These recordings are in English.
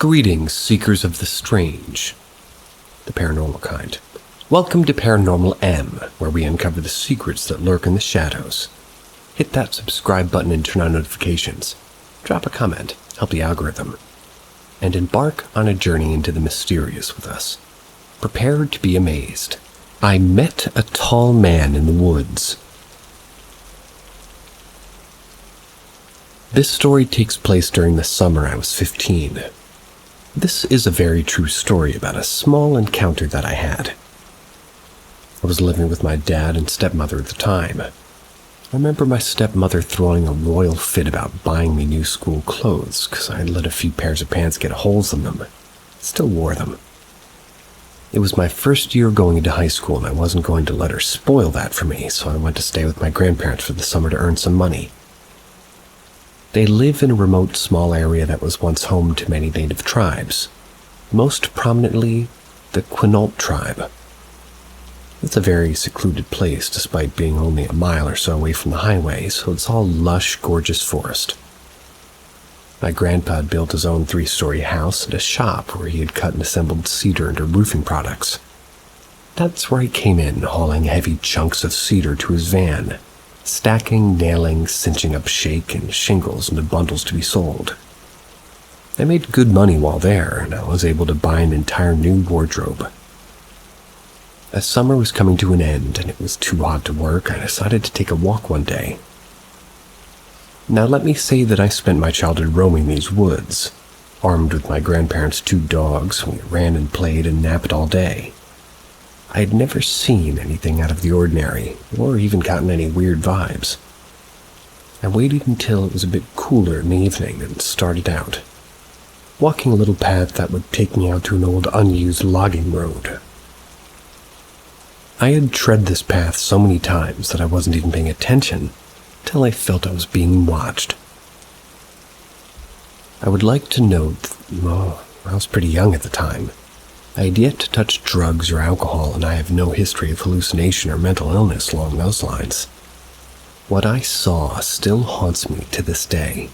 Greetings, seekers of the strange, the paranormal kind. Welcome to Paranormal M, where we uncover the secrets that lurk in the shadows. Hit that subscribe button and turn on notifications. Drop a comment, help the algorithm. And embark on a journey into the mysterious with us. Prepare to be amazed. I met a tall man in the woods. This story takes place during the summer I was 15. This is a very true story about a small encounter that I had. I was living with my dad and stepmother at the time. I remember my stepmother throwing a royal fit about buying me new school clothes because I had let a few pairs of pants get holes in them. Still wore them. It was my first year going into high school and I wasn't going to let her spoil that for me, so I went to stay with my grandparents for the summer to earn some money. They live in a remote small area that was once home to many native tribes, most prominently the Quinault tribe. It's a very secluded place despite being only a mile or so away from the highway, so it's all lush, gorgeous forest. My grandpa had built his own 3-story house and a shop where he had cut and assembled cedar into roofing products. That's where he came in, hauling heavy chunks of cedar to his van, stacking, nailing, cinching up shake and shingles into bundles to be sold. I made good money while there, and I was able to buy an entire new wardrobe. As summer was coming to an end and it was too hot to work, I decided to take a walk one day. Now let me say that I spent my childhood roaming these woods. Armed with my grandparents' 2 dogs, we ran and played and napped all day. I had never seen anything out of the ordinary, or even gotten any weird vibes. I waited until it was a bit cooler in the evening and started out, walking a little path that would take me out to an old unused logging road. I had tread this path so many times that I wasn't even paying attention till I felt I was being watched. I would like to note, I was pretty young at the time. I had yet to touch drugs or alcohol, and I have no history of hallucination or mental illness along those lines. What I saw still haunts me to this day.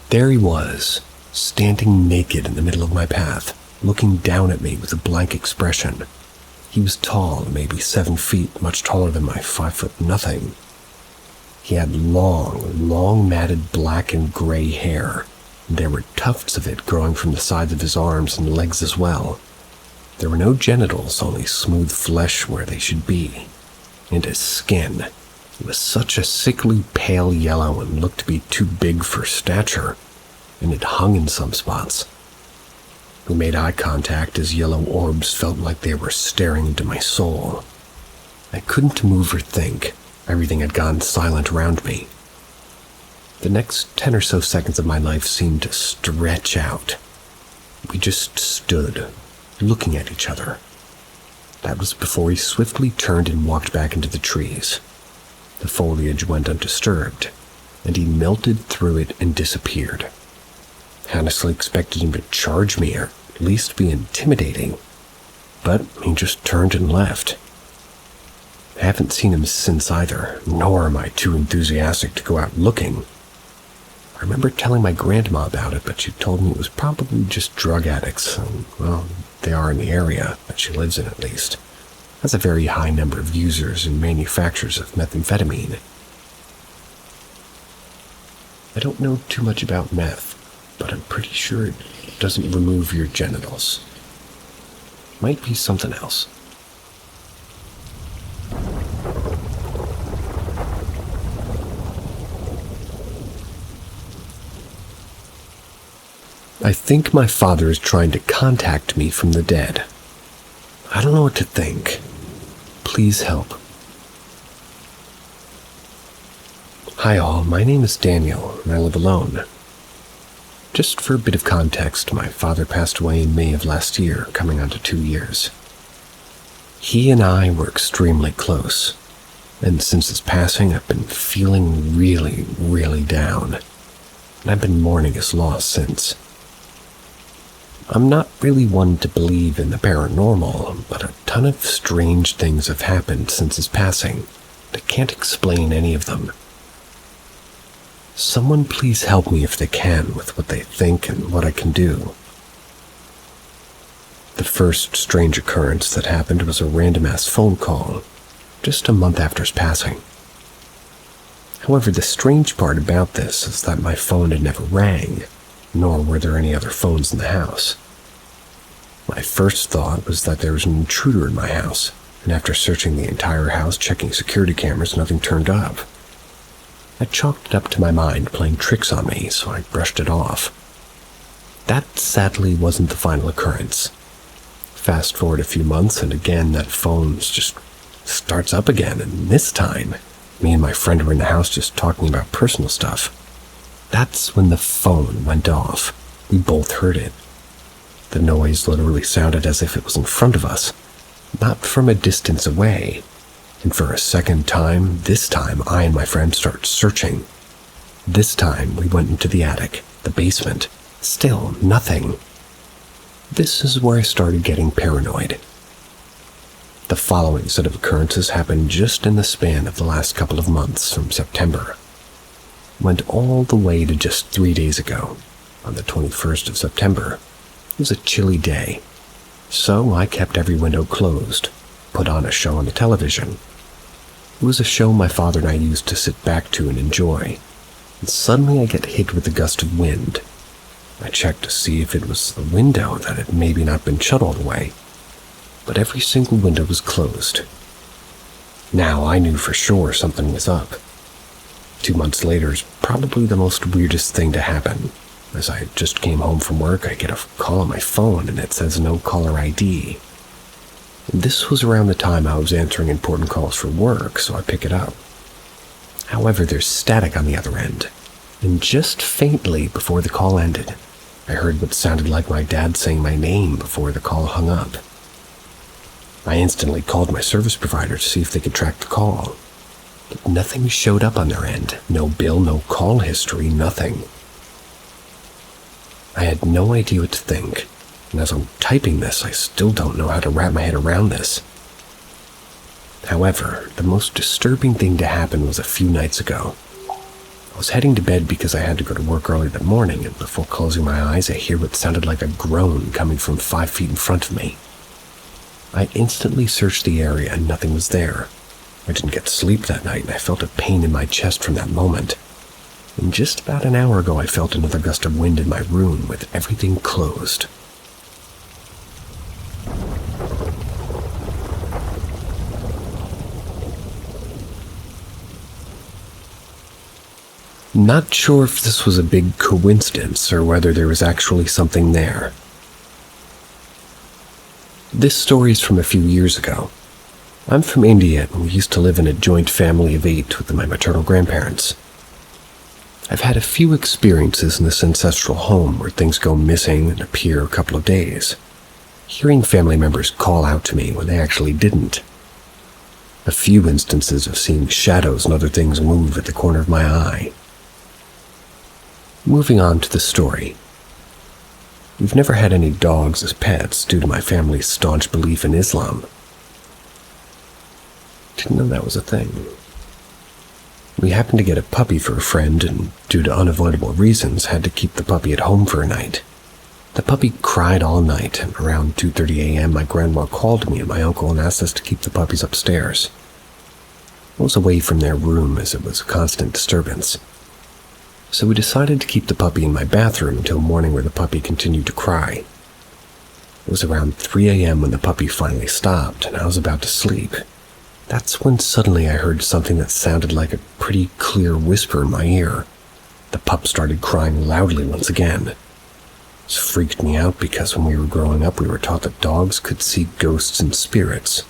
There he was, standing naked in the middle of my path, looking down at me with a blank expression. He was tall, maybe 7 feet, much taller than my 5 nothing. He had long matted black and gray hair. There were tufts of it growing from the sides of his arms and legs as well. There were no genitals, only smooth flesh where they should be. And his skin, it was such a sickly pale yellow and looked to be too big for stature, and it hung in some spots. We made eye contact as yellow orbs felt like they were staring into my soul. I couldn't move or think. Everything had gone silent around me. The next 10 or so seconds of my life seemed to stretch out. We just stood, looking at each other. That was before he swiftly turned and walked back into the trees. The foliage went undisturbed, and he melted through it and disappeared. I honestly expected him to charge me or at least be intimidating, but he just turned and left. I haven't seen him since either, nor am I too enthusiastic to go out looking. I remember telling my grandma about it, but she told me it was probably just drug addicts, and, well, they are in the area that she lives in at least. Has a very high number of users and manufacturers of methamphetamine. I don't know too much about meth, but I'm pretty sure it doesn't remove your genitals. Might be something else. I think my father is trying to contact me from the dead. I don't know what to think. Please help. Hi all, my name is Daniel, and I live alone. Just for a bit of context, my father passed away in May of last year, coming on to 2 years. He and I were extremely close, and since his passing, I've been feeling really down, and I've been mourning his loss since. I'm not really one to believe in the paranormal, but a ton of strange things have happened since his passing. I can't explain any of them. Someone please help me if they can with what they think and what I can do. The first strange occurrence that happened was a random-ass phone call, just a month after his passing. However, the strange part about this is that my phone had never rang, nor were there any other phones in the house. My first thought was that there was an intruder in my house, and after searching the entire house, checking security cameras, nothing turned up. I chalked it up to my mind playing tricks on me, so I brushed it off. That sadly wasn't the final occurrence. Fast forward a few months, and again that phone just starts up again, and this time, me and my friend were in the house just talking about personal stuff. That's when the phone went off. We both heard it. The noise literally sounded as if it was in front of us, not from a distance away. And for a second time, this time I and my friend started searching. This time we went into the attic, the basement. Still nothing. This is where I started getting paranoid. The following set of occurrences happened just in the span of the last couple of months from September. Went all the way to just 3 days ago, on the 21st of September. It was a chilly day, so I kept every window closed, put on a show on the television. It was a show my father and I used to sit back to and enjoy, and suddenly I get hit with a gust of wind. I checked to see if it was the window that had maybe not been shut all the way, but every single window was closed. Now I knew for sure something was up. 2 months later is probably the most weirdest thing to happen. As I just came home from work, I get a call on my phone and it says no caller ID. This was around the time I was answering important calls for work, so I pick it up. However, there's static on the other end, and just faintly before the call ended, I heard what sounded like my dad saying my name before the call hung up. I instantly called my service provider to see if they could track the call, but nothing showed up on their end. No bill, no call history, nothing. I had no idea what to think, and as I'm typing this, I still don't know how to wrap my head around this. However, the most disturbing thing to happen was a few nights ago. I was heading to bed because I had to go to work early that morning, and before closing my eyes, I hear what sounded like a groan coming from 5 feet in front of me. I instantly searched the area and nothing was there. I didn't get sleep that night, and I felt a pain in my chest from that moment. And just about an hour ago, I felt another gust of wind in my room with everything closed. Not sure if this was a big coincidence or whether there was actually something there. This story is from a few years ago. I'm from India and we used to live in a joint family of 8 with my maternal grandparents. I've had a few experiences in this ancestral home where things go missing and appear a couple of days, hearing family members call out to me when they actually didn't. A few instances of seeing shadows and other things move at the corner of my eye. Moving on to the story. We've never had any dogs as pets due to my family's staunch belief in Islam. Didn't know that was a thing. We happened to get a puppy for a friend and, due to unavoidable reasons, had to keep the puppy at home for a night. The puppy cried all night, and around 2:30 a.m. my grandma called me and my uncle and asked us to keep the puppies upstairs. I was away from their room as it was a constant disturbance. So we decided to keep the puppy in my bathroom until morning where the puppy continued to cry. It was around 3 a.m. when the puppy finally stopped and I was about to sleep. That's when suddenly I heard something that sounded like a pretty clear whisper in my ear. The pup started crying loudly once again. This freaked me out because when we were growing up we were taught that dogs could see ghosts and spirits.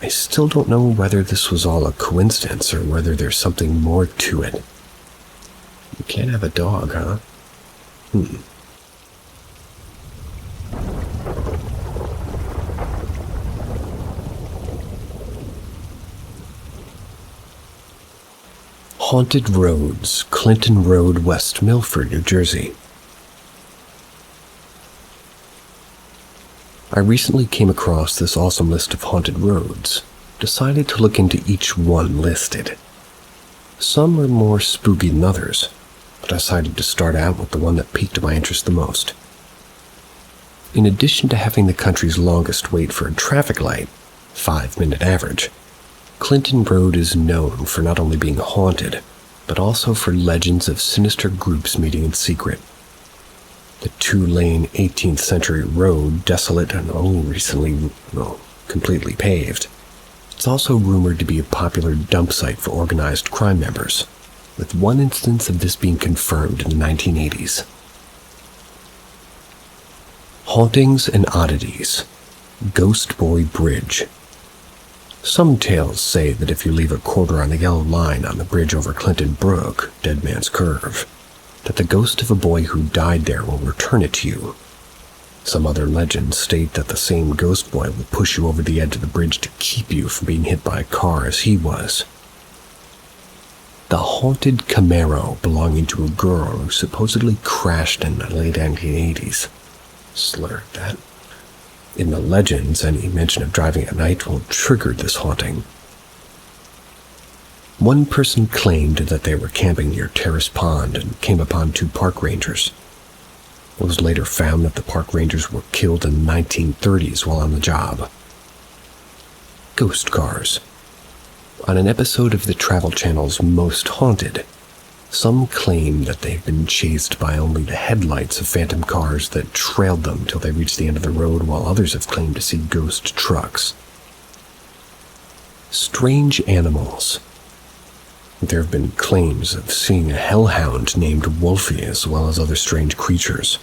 I still don't know whether this was all a coincidence or whether there's something more to it. You can't have a dog, huh? Haunted Roads, Clinton Road, West Milford, New Jersey. I recently came across this awesome list of haunted roads, decided to look into each one listed. Some are more spooky than others, but I decided to start out with the one that piqued my interest the most. In addition to having the country's longest wait for a traffic light, 5-minute average, Clinton Road is known for not only being haunted, but also for legends of sinister groups meeting in secret. The 2-lane 18th century road, desolate and only recently, completely paved, it's also rumored to be a popular dump site for organized crime members, with one instance of this being confirmed in the 1980s. Hauntings and Oddities. Ghost Boy Bridge. Some tales say that if you leave a quarter on the yellow line on the bridge over Clinton Brook, Dead Man's Curve, that the ghost of a boy who died there will return it to you. Some other legends state that the same ghost boy will push you over the edge of the bridge to keep you from being hit by a car as he was. The haunted Camaro belonging to a girl who supposedly crashed in the late 1980s. Slurred that. In the legends, any mention of driving at night will trigger this haunting. One person claimed that they were camping near Terrace Pond and came upon 2 park rangers. It was later found that the park rangers were killed in the 1930s while on the job. Ghost cars. On an episode of the Travel Channel's Most Haunted, some claim that they've been chased by only the headlights of phantom cars that trailed them till they reached the end of the road, while others have claimed to see ghost trucks. Strange animals. There have been claims of seeing a hellhound named Wolfie as well as other strange creatures.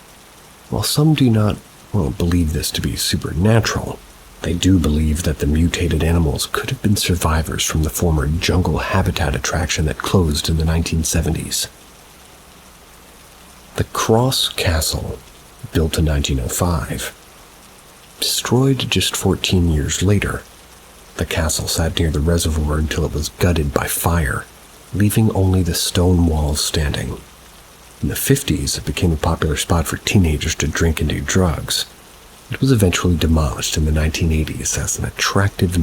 While some do not, believe this to be supernatural, they do believe that the mutated animals could have been survivors from the former jungle habitat attraction that closed in the 1970s. The Cross Castle, built in 1905, destroyed just 14 years later. The castle sat near the reservoir until it was gutted by fire, leaving only the stone walls standing. In the 50s, it became a popular spot for teenagers to drink and do drugs. It was eventually demolished in the 1980s as an attractive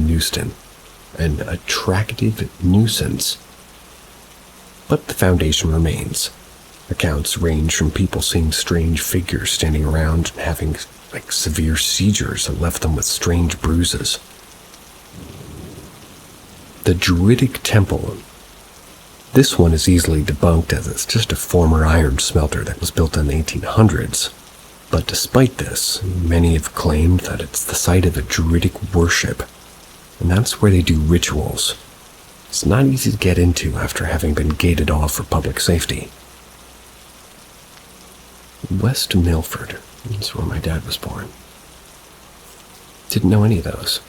nuisance. But the foundation remains. Accounts range from people seeing strange figures standing around and having severe seizures that left them with strange bruises. The Druidic Temple. This one is easily debunked as it's just a former iron smelter that was built in the 1800s. But despite this, many have claimed that it's the site of a Druidic worship, and that's where they do rituals. It's not easy to get into after having been gated off for public safety. West Milford, that's where my dad was born. Didn't know any of those.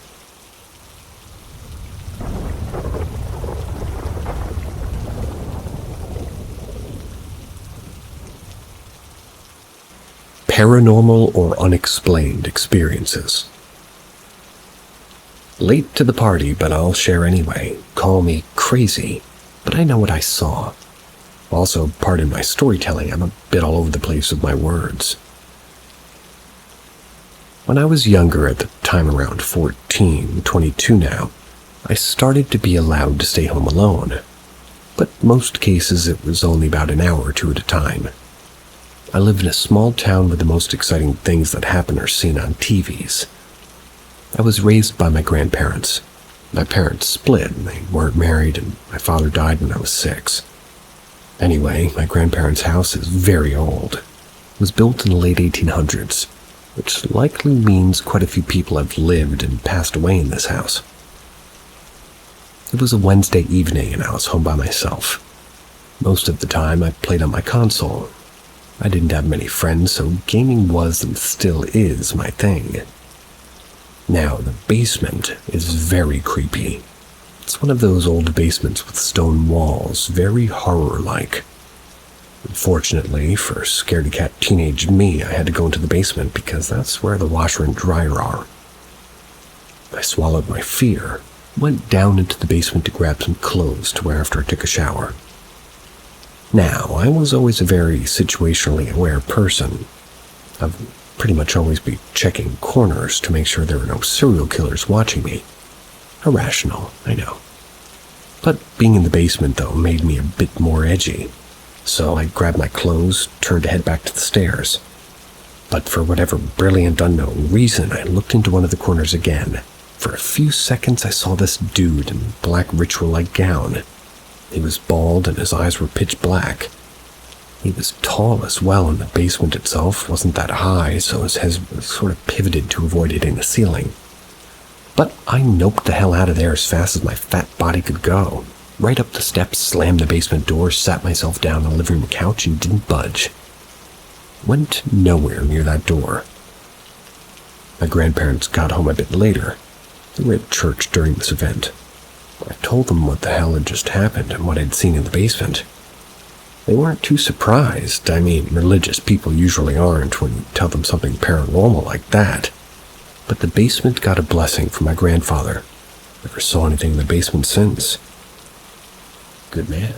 Paranormal or unexplained experiences. Late to the party, but I'll share anyway. Call me crazy, but I know what I saw. Also, pardon my storytelling, I'm a bit all over the place with my words. When I was younger, at the time around 14, 22 now, I started to be allowed to stay home alone. But most cases it was only about an hour or two at a time. I live in a small town where the most exciting things that happen are seen on TVs. I was raised by my grandparents. My parents split, and they weren't married, and my father died when I was 6. Anyway, my grandparents' house is very old. It was built in the late 1800s, which likely means quite a few people have lived and passed away in this house. It was a Wednesday evening, and I was home by myself. Most of the time, I played on my console. I didn't have many friends, so gaming was and still is my thing. Now, the basement is very creepy. It's one of those old basements with stone walls, very horror-like. Unfortunately, for scaredy-cat teenage me, I had to go into the basement because that's where the washer and dryer are. I swallowed my fear, went down into the basement to grab some clothes to wear after I took a shower. Now, I was always a very situationally aware person. I'd pretty much always be checking corners to make sure there were no serial killers watching me. Irrational, I know. But being in the basement, though, made me a bit more edgy. So I grabbed my clothes, turned to head back to the stairs. But for whatever brilliant unknown reason, I looked into one of the corners again. For a few seconds, I saw this dude in a black ritual-like gown. He was bald and his eyes were pitch black. He was tall as well, and the basement itself wasn't that high, so his head sort of pivoted to avoid hitting the ceiling. But I noped the hell out of there as fast as my fat body could go. Right up the steps, slammed the basement door, sat myself down on the living room couch, and didn't budge. Went nowhere near that door. My grandparents got home a bit later. They were at church during this event. I told them what the hell had just happened and what I'd seen in the basement. They weren't too surprised. I mean, religious people usually aren't when you tell them something paranormal like that. But the basement got a blessing from my grandfather. Never saw anything in the basement since. Good man.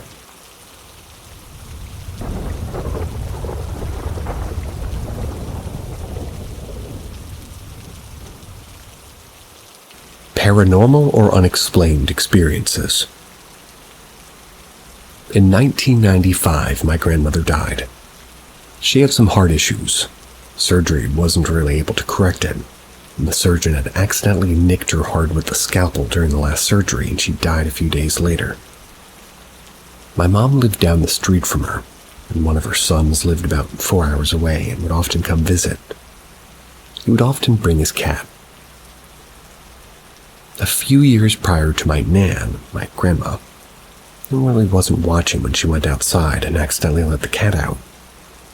Paranormal or unexplained experiences. In 1995, my grandmother died. She had some heart issues. Surgery wasn't really able to correct it, and the surgeon had accidentally nicked her heart with a scalpel during the last surgery, and she died a few days later. My mom lived down the street from her, and one of her sons lived about 4 hours away and would often come visit. He would often bring his cat. A few years prior to my nan, my grandma, really wasn't watching when she went outside and accidentally let the cat out.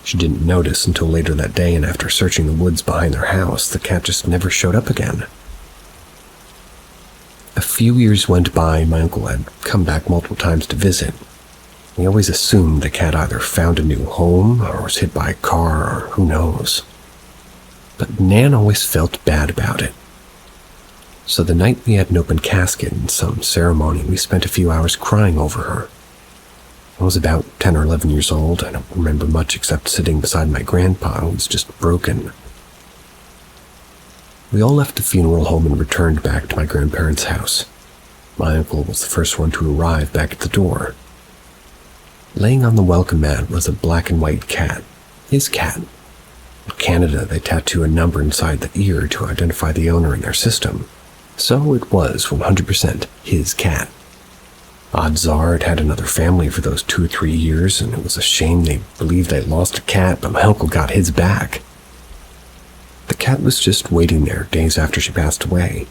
She didn't notice until later that day, and after searching the woods behind their house, the cat just never showed up again. A few years went by, and my uncle had come back multiple times to visit. We always assumed the cat either found a new home or was hit by a car or who knows. But Nan always felt bad about it. So the night we had an open casket and some ceremony, we spent a few hours crying over her. I was about 10 or 11 years old. I don't remember much except sitting beside my grandpa, who was just broken. We all left the funeral home and returned back to my grandparents' house. My uncle was the first one to arrive back at the door. Laying on the welcome mat was a black and white cat, his cat. In Canada, they tattoo a number inside the ear to identify the owner in their system. So it was 100% his cat. Odds are it had another family for those 2 or 3 years, and it was a shame they believed they'd lost a cat, but my uncle got his back. The cat was just waiting there days after she passed away,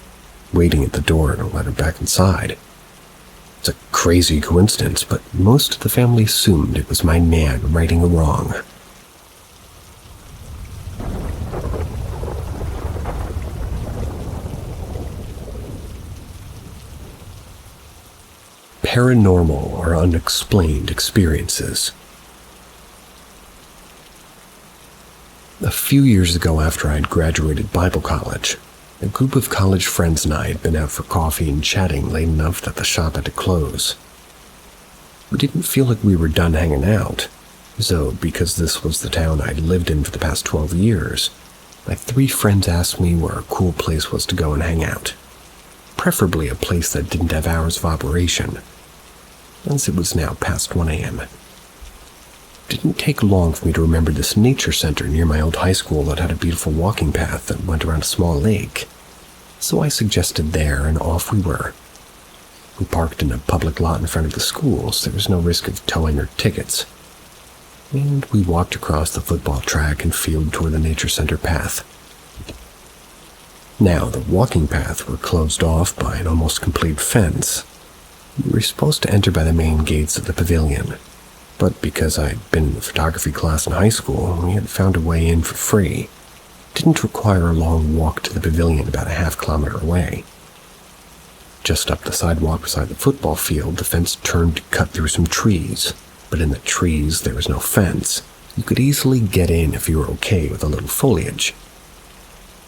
waiting at the door to let her back inside. It's a crazy coincidence, but most of the family assumed it was my nan righting a wrong. Paranormal or unexplained experiences. A few years ago, after I had graduated Bible college, a group of college friends and I had been out for coffee and chatting late enough that the shop had to close. We didn't feel like we were done hanging out, so because this was the town I'd lived in for the past 12 years, my 3 friends asked me where a cool place was to go and hang out, preferably a place that didn't have hours of operation, as it was now past 1 a.m. It didn't take long for me to remember this nature center near my old high school that had a beautiful walking path that went around a small lake. So I suggested there, and off we were. We parked in a public lot in front of the school, so there was no risk of towing or tickets. And we walked across the football track and field toward the nature center path. Now, the walking path were closed off by an almost complete fence. We were supposed to enter by the main gates of the pavilion, but because I'd been in the photography class in high school, we had found a way in for free. It didn't require a long walk to the pavilion about a half-kilometer away. Just up the sidewalk beside the football field, the fence turned to cut through some trees, but in the trees there was no fence. You could easily get in if you were okay with a little foliage.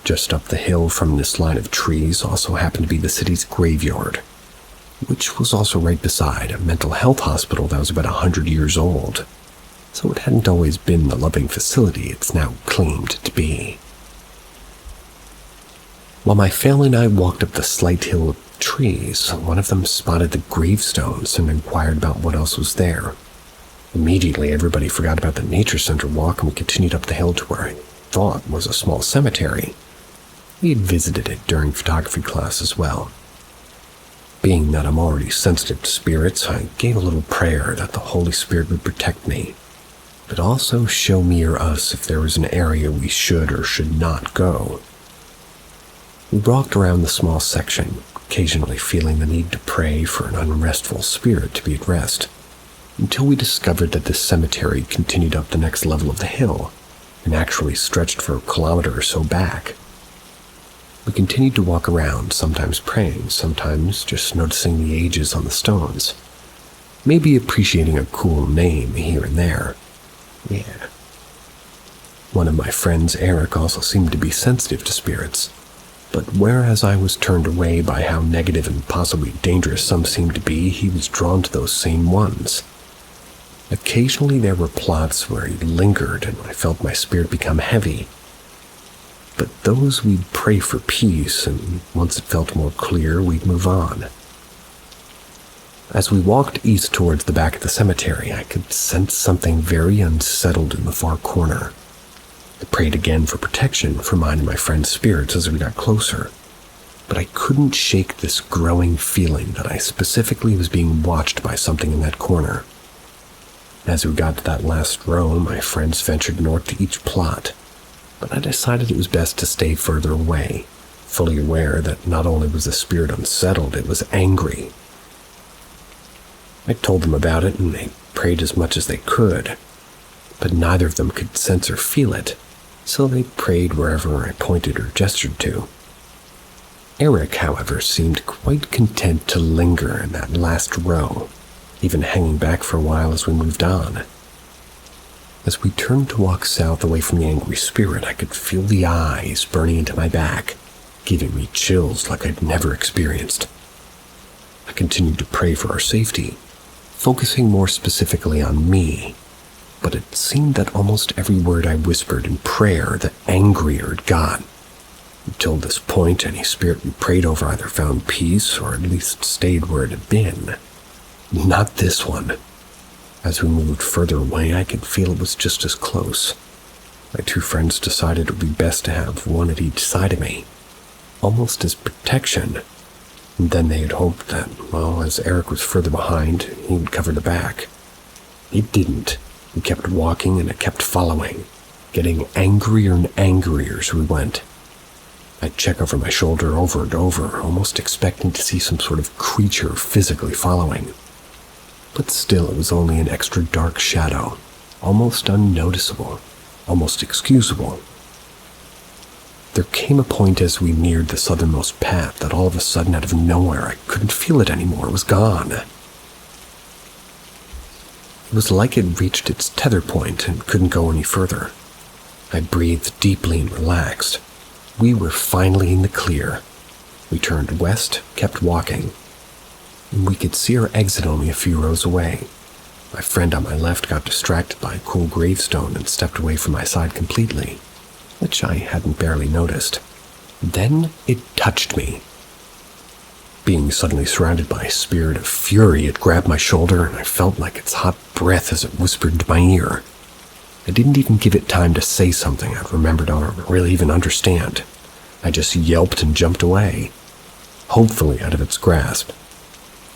Just up the hill from this line of trees also happened to be the city's graveyard, which was also right beside a mental health hospital that was about 100 years old, so it hadn't always been the loving facility it's now claimed to be. While my family and I walked up the slight hill trees, one of them spotted the gravestones and inquired about what else was there. Immediately, everybody forgot about the nature center walk and we continued up the hill to where I thought was a small cemetery. We had visited it during photography class as well. Being that I'm already sensitive to spirits, I gave a little prayer that the Holy Spirit would protect me, but also show me or us if there was an area we should or should not go. We walked around the small section, occasionally feeling the need to pray for an unrestful spirit to be at rest, until we discovered that this cemetery continued up the next level of the hill and actually stretched for a kilometer or so back. We continued to walk around, sometimes praying, sometimes just noticing the ages on the stones, maybe appreciating a cool name here and there. Yeah. One of my friends, Eric, also seemed to be sensitive to spirits, but whereas I was turned away by how negative and possibly dangerous some seemed to be, he was drawn to those same ones. Occasionally there were plots where he lingered and I felt my spirit become heavy. But those we'd pray for peace, and once it felt more clear, we'd move on. As we walked east towards the back of the cemetery, I could sense something very unsettled in the far corner. I prayed again for protection for mine and my friend's spirits as we got closer, but I couldn't shake this growing feeling that I specifically was being watched by something in that corner. As we got to that last row, my friends ventured north to each plot, but I decided it was best to stay further away, fully aware that not only was the spirit unsettled, it was angry. I told them about it and they prayed as much as they could, but neither of them could sense or feel it, so they prayed wherever I pointed or gestured to. Eric, however, seemed quite content to linger in that last row, even hanging back for a while as we moved on. As we turned to walk south away from the angry spirit, I could feel the eyes burning into my back, giving me chills like I'd never experienced. I continued to pray for our safety, focusing more specifically on me, but it seemed that almost every word I whispered in prayer, the angrier it got. Until this point, any spirit we prayed over either found peace or at least stayed where it had been. Not this one. As we moved further away, I could feel it was just as close. My two friends decided it would be best to have one at each side of me, almost as protection. And then they had hoped that, well, as Eric was further behind, he would cover the back. He didn't. He kept walking and I kept following, getting angrier and angrier as we went. I'd check over my shoulder over and over, almost expecting to see some sort of creature physically following. But still it was only an extra dark shadow, almost unnoticeable, almost excusable. There came a point as we neared the southernmost path that all of a sudden out of nowhere I couldn't feel it anymore, it was gone. It was like it reached its tether point and couldn't go any further. I breathed deeply and relaxed. We were finally in the clear. We turned west, kept walking. We could see our exit only a few rows away. My friend on my left got distracted by a cool gravestone and stepped away from my side completely, which I hadn't barely noticed. Then it touched me. Being suddenly surrounded by a spirit of fury, it grabbed my shoulder and I felt like its hot breath as it whispered into my ear. I didn't even give it time to say something I remembered or really even understand. I just yelped and jumped away, hopefully out of its grasp.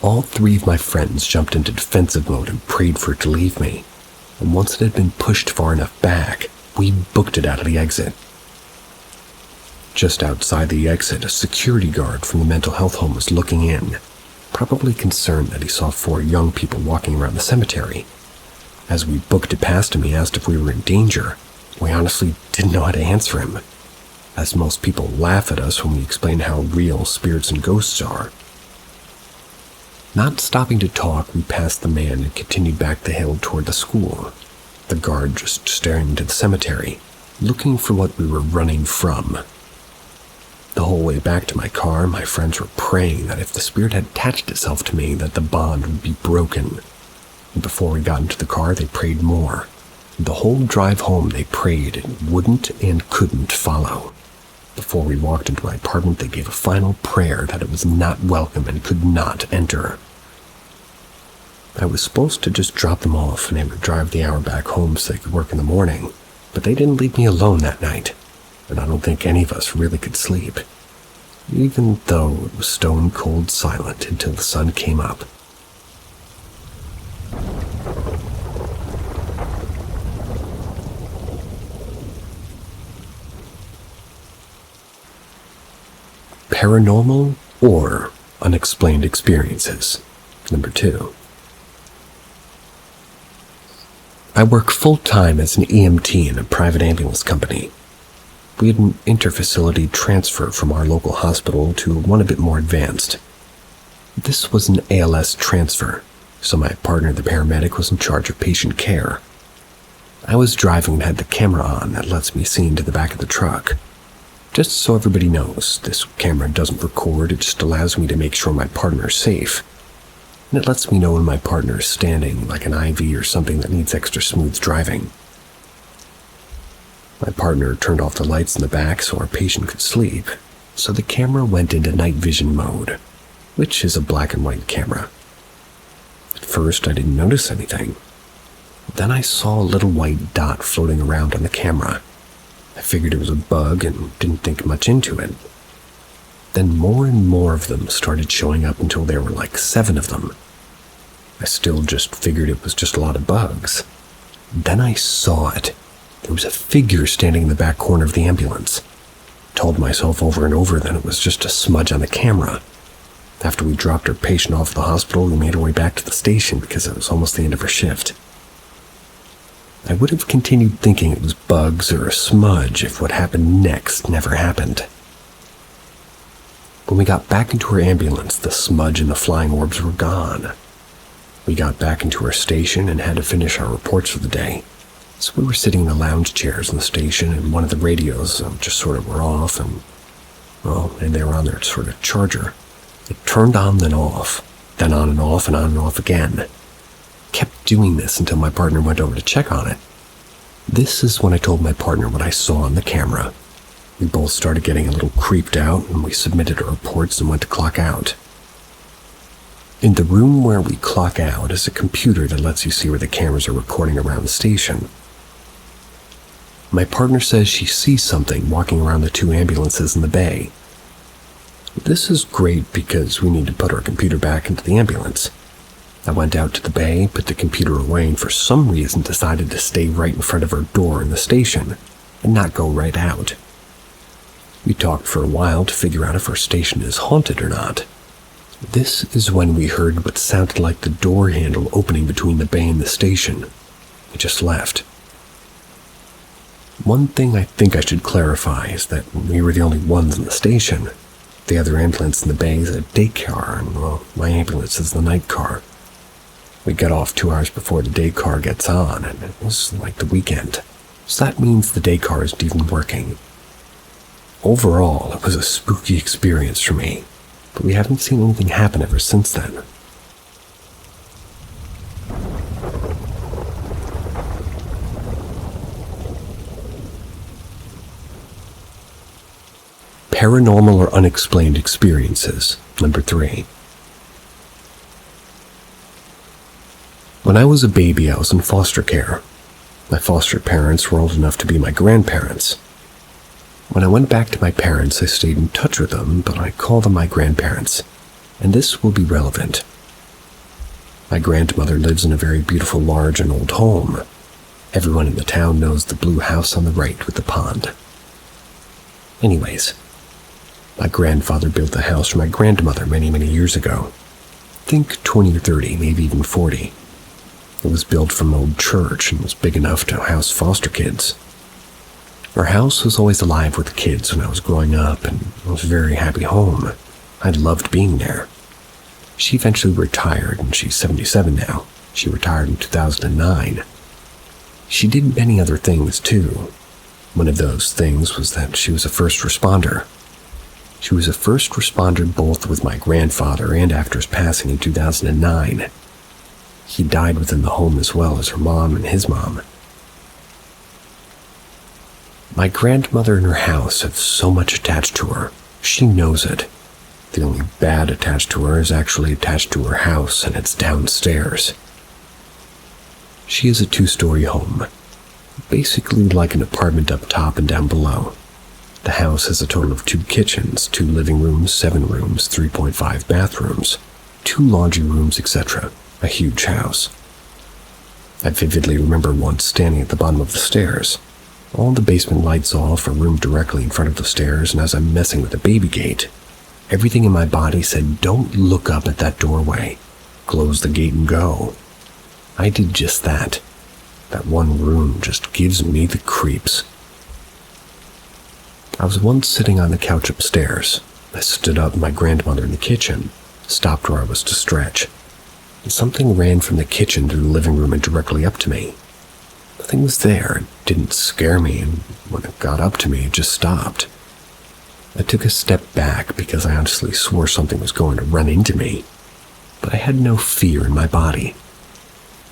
All three of my friends jumped into defensive mode and prayed for it to leave me, and once it had been pushed far enough back, we booked it out of the exit. Just outside the exit, a security guard from the mental health home was looking in, probably concerned that he saw 4 young people walking around the cemetery. As we booked it past him, he asked if we were in danger. We honestly didn't know how to answer him, as most people laugh at us when we explain how real spirits and ghosts are. Not stopping to talk, we passed the man and continued back the hill toward the school, the guard just staring into the cemetery, looking for what we were running from. The whole way back to my car, my friends were praying that if the spirit had attached itself to me, that the bond would be broken. And before we got into the car, they prayed more. The whole drive home they prayed it wouldn't and couldn't follow. Before we walked into my apartment, they gave a final prayer that it was not welcome and could not enter. I was supposed to just drop them off and they would drive the hour back home so they could work in the morning, but they didn't leave me alone that night, and I don't think any of us really could sleep, even though it was stone cold silent until the sun came up. Paranormal or unexplained experiences. Number 2. I work full-time as an EMT in a private ambulance company. We had an interfacility transfer from our local hospital to one a bit more advanced. This was an ALS transfer, so my partner, the paramedic, was in charge of patient care. I was driving and had the camera on that lets me see into the back of the truck. Just so everybody knows, this camera doesn't record, it just allows me to make sure my partner is safe. And it lets me know when my partner is standing, like an IV or something that needs extra smooth driving. My partner turned off the lights in the back so our patient could sleep, so the camera went into night vision mode, which is a black and white camera. At first, I didn't notice anything. Then I saw a little white dot floating around on the camera. I figured it was a bug and didn't think much into it. Then more and more of them started showing up until there were like 7 of them. I still just figured it was just a lot of bugs. Then I saw it. There was a figure standing in the back corner of the ambulance. I told myself over and over that it was just a smudge on the camera. After we dropped our patient off at the hospital, we made our way back to the station because it was almost the end of our shift. I would have continued thinking it was bugs or a smudge if what happened next never happened. When we got back into our ambulance, the smudge and the flying orbs were gone. We got back into our station and had to finish our reports for the day. So we were sitting in the lounge chairs in the station, and one of the radios just sort of were off, and they were on their sort of charger. It turned on, then off, then on and off, and on and off again. Kept doing this until my partner went over to check on it. This is when I told my partner what I saw on the camera. We both started getting a little creeped out, and we submitted our reports and went to clock out. In the room where we clock out is a computer that lets you see where the cameras are recording around the station. My partner says she sees something walking around the 2 ambulances in the bay. This is great because we need to put our computer back into the ambulance. I went out to the bay, put the computer away, and for some reason decided to stay right in front of our door in the station and not go right out. We talked for a while to figure out if our station is haunted or not. This is when we heard what sounded like the door handle opening between the bay and the station. We just left. One thing I think I should clarify is that we were the only ones in the station. The other ambulance in the bay is a day car, and my ambulance is the night car. We got off 2 hours before the day car gets on, and it was like the weekend. So that means the day car isn't even working. Overall, it was a spooky experience for me, but we haven't seen anything happen ever since then. Paranormal or unexplained experiences. Number 3. When I was a baby, I was in foster care. My foster parents were old enough to be my grandparents. When I went back to my parents, I stayed in touch with them, but I call them my grandparents, and this will be relevant. My grandmother lives in a very beautiful, large, and old home. Everyone in the town knows the blue house on the right with the pond. Anyways, my grandfather built the house for my grandmother many, many years ago. Think 20 or 30, maybe even 40. It was built from an old church and was big enough to house foster kids. Our house was always alive with kids when I was growing up, and it was a very happy home. I loved being there. She eventually retired, and she's 77 now. She retired in 2009. She did many other things, too. One of those things was that she was a first responder. She was a first responder both with my grandfather and after his passing in 2009. He died within the home as well as her mom and his mom. My grandmother and her house have so much attached to her. She knows it. The only bad attached to her is actually attached to her house, and it's downstairs. She has a 2-story home, basically like an apartment up top and down below. The house has a total of 2 kitchens, 2 living rooms, 7 rooms, 3.5 bathrooms, 2 laundry rooms, etc. A huge house. I vividly remember once standing at the bottom of the stairs. All the basement lights off, a room directly in front of the stairs, and as I'm messing with the baby gate, everything in my body said, "Don't look up at that doorway. Close the gate and go." I did just that. That one room just gives me the creeps. I was once sitting on the couch upstairs. I stood up, my grandmother in the kitchen, stopped where I was to stretch. And something ran from the kitchen to the living room and directly up to me. Nothing was there. It didn't scare me, and when it got up to me, it just stopped. I took a step back because I honestly swore something was going to run into me, but I had no fear in my body.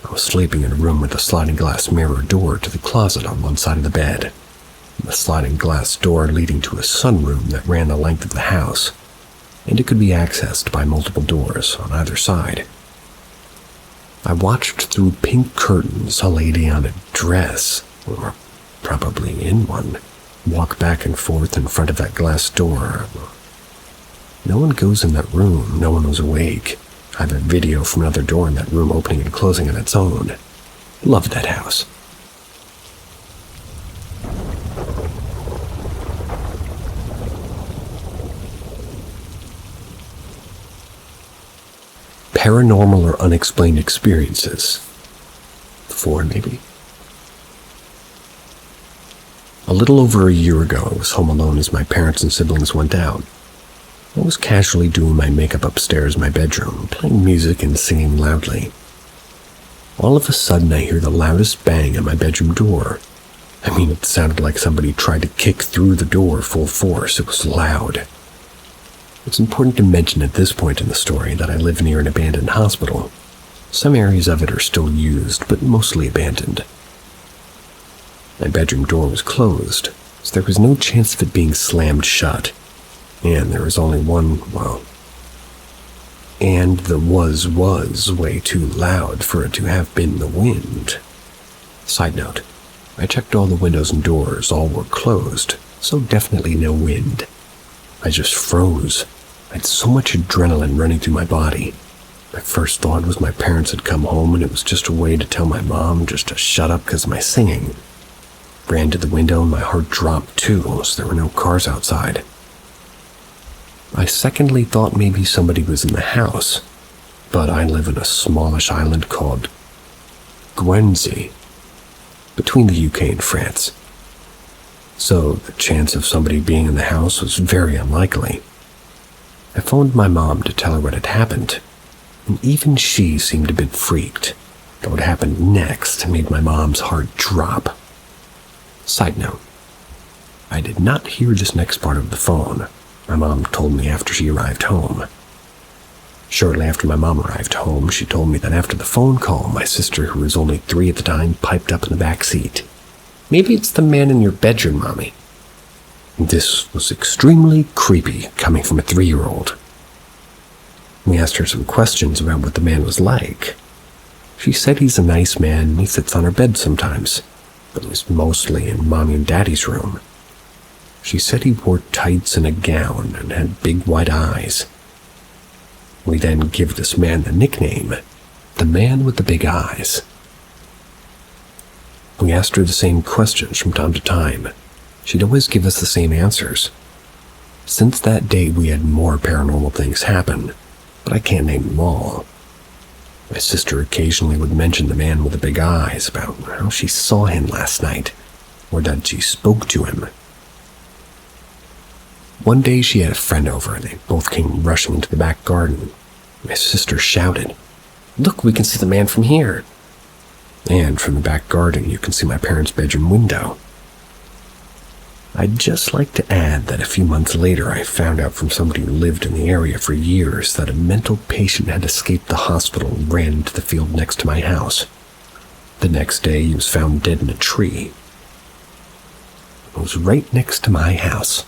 I was sleeping in a room with a sliding glass mirror door to the closet on one side of the bed, and the sliding glass door leading to a sunroom that ran the length of the house, and it could be accessed by multiple doors on either side. I watched through pink curtains a lady on a dress, or probably in one, walk back and forth in front of that glass door. No one goes in that room. No one was awake. I have a video from another door in that room opening and closing on its own. Loved that house. Paranormal or unexplained experiences. 4, maybe. A little over a year ago, I was home alone as my parents and siblings went out. I was casually doing my makeup upstairs in my bedroom, playing music and singing loudly. All of a sudden, I hear the loudest bang on my bedroom door. I mean, it sounded like somebody tried to kick through the door full force. It was loud. It's important to mention at this point in the story that I live near an abandoned hospital. Some areas of it are still used, but mostly abandoned. My bedroom door was closed, so there was no chance of it being slammed shut. And there was only one, and the was way too loud for it to have been the wind. Side note, I checked all the windows and doors, all were closed, so definitely no wind. I just froze. I had so much adrenaline running through my body. My first thought was my parents had come home and it was just a way to tell my mom just to shut up because of my singing. Ran to the window and my heart dropped too, so there were no cars outside. I secondly thought maybe somebody was in the house, but I live in a smallish island called Guernsey, between the UK and France. So the chance of somebody being in the house was very unlikely. I phoned my mom to tell her what had happened, and even she seemed a bit freaked. But what happened next made my mom's heart drop. Side note, I did not hear this next part of the phone. My mom told me after she arrived home. Shortly after my mom arrived home, she told me that after the phone call, my sister, who was only 3 at the time, piped up in the back seat. "Maybe it's the man in your bedroom, Mommy." This was extremely creepy, coming from a 3-year-old. We asked her some questions about what the man was like. She said he's a nice man and he sits on her bed sometimes, but he's mostly in Mommy and Daddy's room. She said he wore tights and a gown and had big white eyes. We then give this man the nickname, the man with the big eyes. We asked her the same questions from time to time. She'd always give us the same answers. Since that day, we had more paranormal things happen, but I can't name them all. My sister occasionally would mention the man with the big eyes, about how she saw him last night, or that she spoke to him. One day she had a friend over and they both came rushing into the back garden. My sister shouted, "Look, we can see the man from here." And from the back garden you can see my parents' bedroom window. I'd just like to add that a few months later I found out from somebody who lived in the area for years that a mental patient had escaped the hospital and ran into the field next to my house. The next day he was found dead in a tree. It was right next to my house.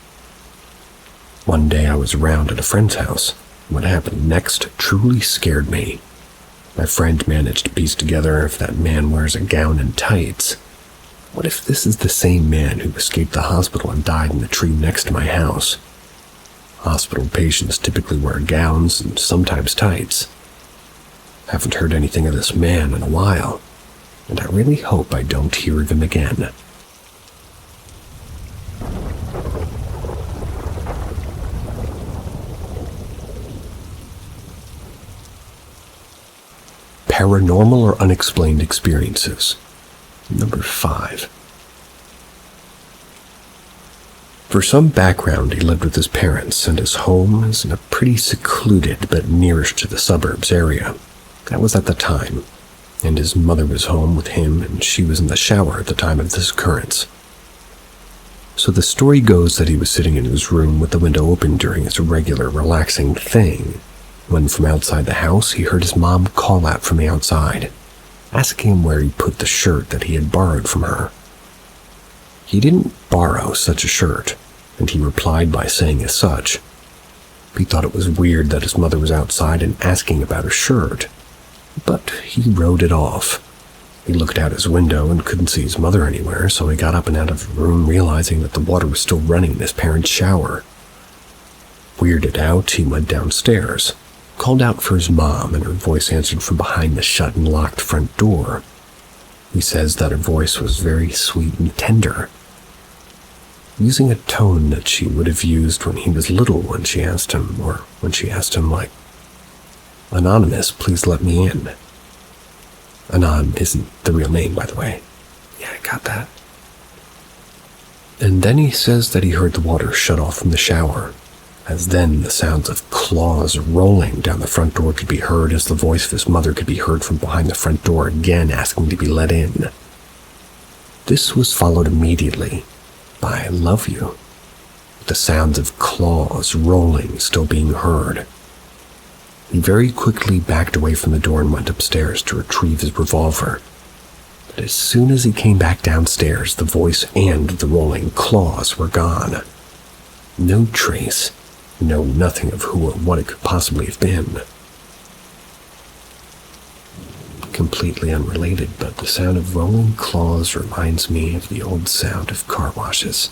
One day I was around at a friend's house. What happened next truly scared me. My friend managed to piece together if that man wears a gown and tights. What if this is the same man who escaped the hospital and died in the tree next to my house? Hospital patients typically wear gowns and sometimes tights. Haven't heard anything of this man in a while, and I really hope I don't hear of him again. Paranormal or unexplained experiences. Number 5. For some background, he lived with his parents, and his home is in a pretty secluded but nearish to the suburbs area. That was at the time, and his mother was home with him, and she was in the shower at the time of this occurrence. So the story goes that he was sitting in his room with the window open during his regular relaxing thing, when from outside the house he heard his mom call out from the outside, asking him where he put the shirt that he had borrowed from her. He didn't borrow such a shirt, and he replied by saying as such. He thought it was weird that his mother was outside and asking about a shirt, but he wrote it off. He looked out his window and couldn't see his mother anywhere, so he got up and out of the room, realizing that the water was still running in his parents' shower. Weirded out, he went downstairs, called out for his mom, and her voice answered from behind the shut and locked front door. He says that her voice was very sweet and tender, using a tone that she would have used when he was little when she asked him, like, "Anonymous, please let me in." Anon isn't the real name, by the way. Yeah, I got that. And then he says that he heard the water shut off from the shower, as then the sounds of claws rolling down the front door could be heard, as the voice of his mother could be heard from behind the front door again asking to be let in. This was followed immediately by "I love you," with the sounds of claws rolling still being heard. He very quickly backed away from the door and went upstairs to retrieve his revolver. But as soon as he came back downstairs, the voice and the rolling claws were gone. No trace, no nothing of who or what it could possibly have been. Completely unrelated, but the sound of rolling claws reminds me of the old sound of car washes.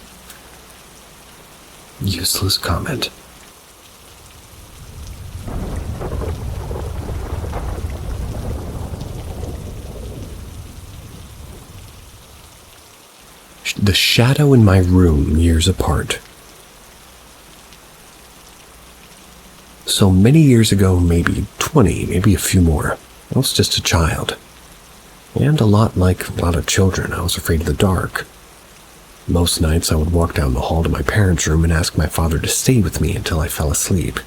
Useless comment. The shadow in my room years apart. So many years ago, maybe 20, maybe a few more, I was just a child. And a lot like a lot of children, I was afraid of the dark. Most nights I would walk down the hall to my parents' room and ask my father to stay with me until I fell asleep.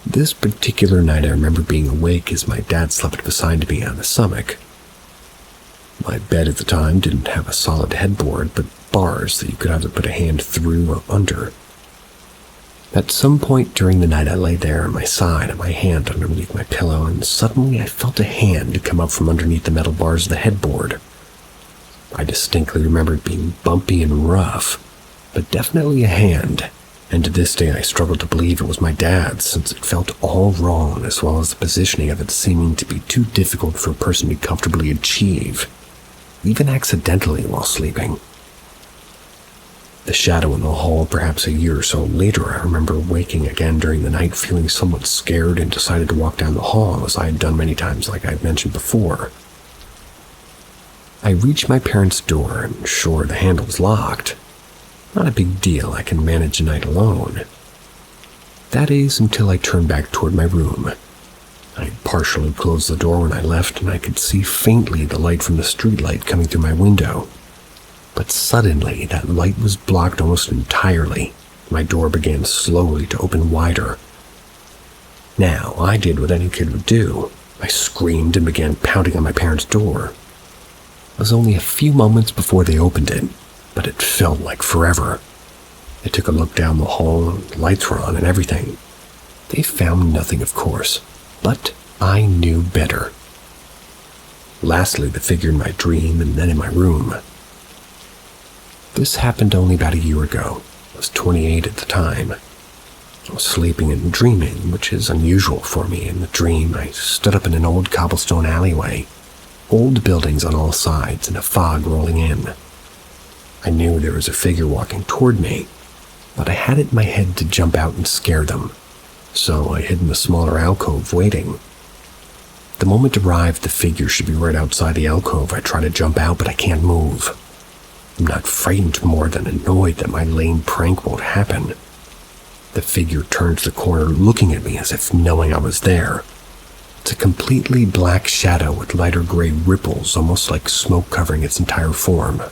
This particular night I remember being awake as my dad slept beside me on the stomach. My bed at the time didn't have a solid headboard, but bars that you could either put a hand through or under. At some point during the night I lay there on my side and my hand underneath my pillow, and suddenly I felt a hand come up from underneath the metal bars of the headboard. I distinctly remember it being bumpy and rough, but definitely a hand, and to this day I struggle to believe it was my dad's, since it felt all wrong, as well as the positioning of it seeming to be too difficult for a person to comfortably achieve, even accidentally while sleeping. The shadow in the hall, perhaps a year or so later, I remember waking again during the night feeling somewhat scared and decided to walk down the hall, as I had done many times like I've mentioned before. I reached my parents' door, and sure, the handle was locked. Not a big deal, I can manage a night alone. That is until I turned back toward my room. I had partially closed the door when I left, and I could see faintly the light from the streetlight coming through my window. But suddenly, that light was blocked almost entirely. My door began slowly to open wider. Now, I did what any kid would do. I screamed and began pounding on my parents' door. It was only a few moments before they opened it, but it felt like forever. I took a look down the hall, and lights were on and everything. They found nothing, of course, but I knew better. Lastly, the figure in my dream and then in my room. This happened only about a year ago. I was 28 at the time. I was sleeping and dreaming, which is unusual for me. In the dream, I stood up in an old cobblestone alleyway, old buildings on all sides, and a fog rolling in. I knew there was a figure walking toward me, but I had it in my head to jump out and scare them, so I hid in a smaller alcove waiting. The moment arrived, the figure should be right outside the alcove. I try to jump out, but I can't move. I'm not frightened, more than annoyed that my lame prank won't happen. The figure turns the corner, looking at me as if knowing I was there. It's a completely black shadow with lighter gray ripples, almost like smoke covering its entire form.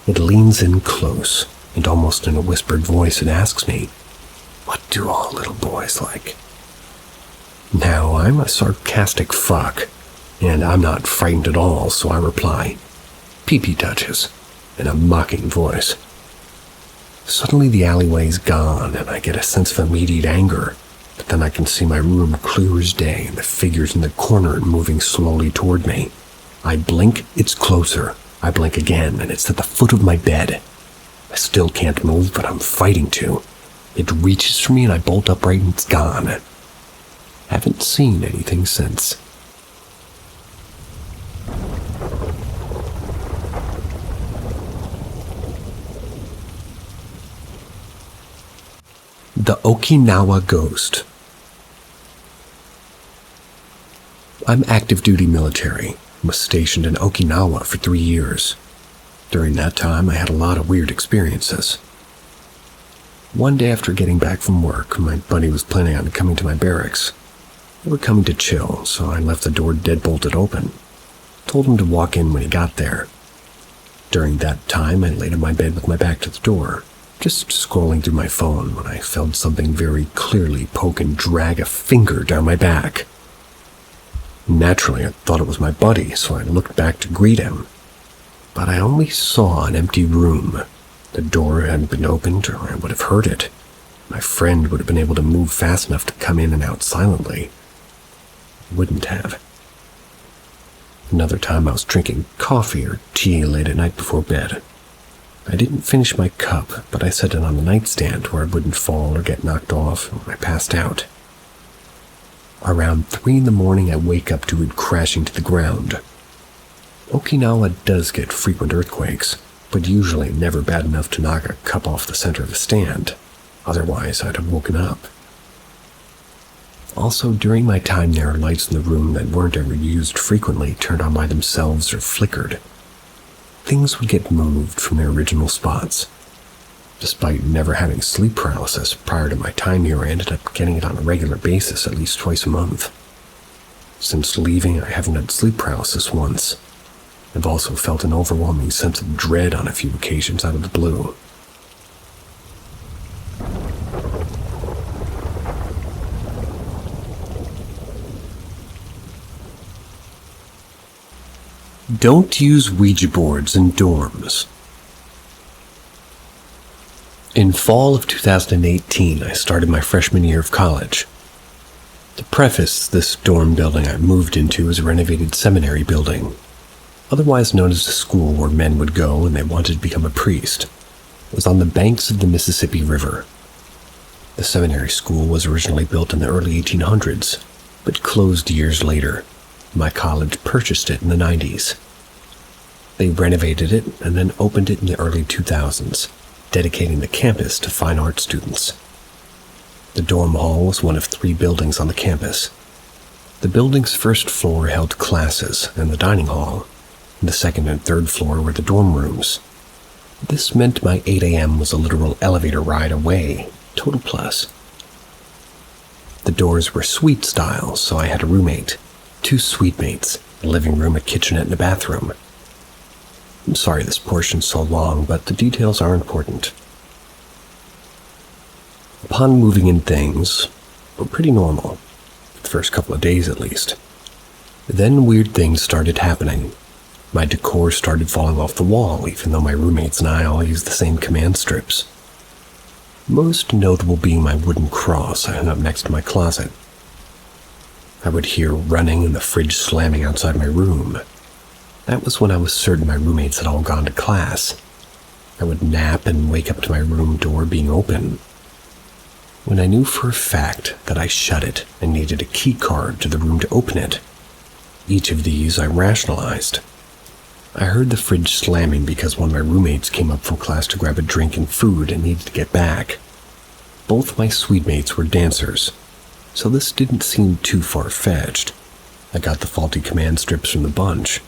It leans in close, and almost in a whispered voice it asks me, "What do all little boys like?" Now, I'm a sarcastic fuck, and I'm not frightened at all, so I reply, "Pee-pee touches," in a mocking voice. Suddenly the alleyway's gone, and I get a sense of immediate anger, but then I can see my room clear as day, and the figure's in the corner and moving slowly toward me. I blink, it's closer. I blink again, and it's at the foot of my bed. I still can't move, but I'm fighting to. It reaches for me, and I bolt upright, and it's gone. Haven't seen anything since. The Okinawa Ghost. I'm active duty military. I was stationed in Okinawa for 3 years. During that time, I had a lot of weird experiences. One day after getting back from work, my buddy was planning on coming to my barracks. We were coming to chill, so I left the door deadbolted open. Told him to walk in when he got there. During that time, I laid in my bed with my back to the door, just scrolling through my phone when I felt something very clearly poke and drag a finger down my back. Naturally, I thought it was my buddy, so I looked back to greet him. But I only saw an empty room. The door hadn't been opened, or I would have heard it. My friend would have been able to move fast enough to come in and out silently. Wouldn't have. Another time I was drinking coffee or tea late at night before bed. I didn't finish my cup, but I set it on the nightstand where it wouldn't fall or get knocked off when I passed out. Around 3 in the morning, I wake up to it crashing to the ground. Okinawa does get frequent earthquakes, but usually never bad enough to knock a cup off the center of the stand. Otherwise, I'd have woken up. Also, during my time there, lights in the room that weren't ever used frequently turned on by themselves or flickered. Things would get moved from their original spots. Despite never having sleep paralysis prior to my time here, I ended up getting it on a regular basis at least twice a month. Since leaving, I haven't had sleep paralysis once. I've also felt an overwhelming sense of dread on a few occasions out of the blue. Don't use Ouija boards in dorms. In fall of 2018, I started my freshman year of college. To preface, this dorm building I moved into is a renovated seminary building, otherwise known as the school where men would go when they wanted to become a priest. It was on the banks of the Mississippi River. The seminary school was originally built in the early 1800s, but closed years later. My college purchased it in the 90s. They renovated it and then opened it in the early 2000s, dedicating the campus to fine art students. The dorm hall was one of 3 buildings on the campus. The building's first floor held classes and the dining hall. The second and third floor were the dorm rooms. This meant my 8 a.m. was a literal elevator ride away, total plus. The doors were suite style, so I had a roommate, 2 suite mates, a living room, a kitchenette, and a bathroom. I'm sorry this portion's so long, but the details are important. Upon moving in, things were pretty normal, the first couple of days at least. Then weird things started happening. My decor started falling off the wall, even though my roommates and I all used the same command strips. Most notable being my wooden cross I hung up next to my closet. I would hear running and the fridge slamming outside my room. That was when I was certain my roommates had all gone to class. I would nap and wake up to my room door being open, when I knew for a fact that I shut it and needed a key card to the room to open it. Each of these I rationalized. I heard the fridge slamming because one of my roommates came up from class to grab a drink and food and needed to get back. Both my suite mates were dancers, so this didn't seem too far-fetched. I got the faulty command strips from the bunch.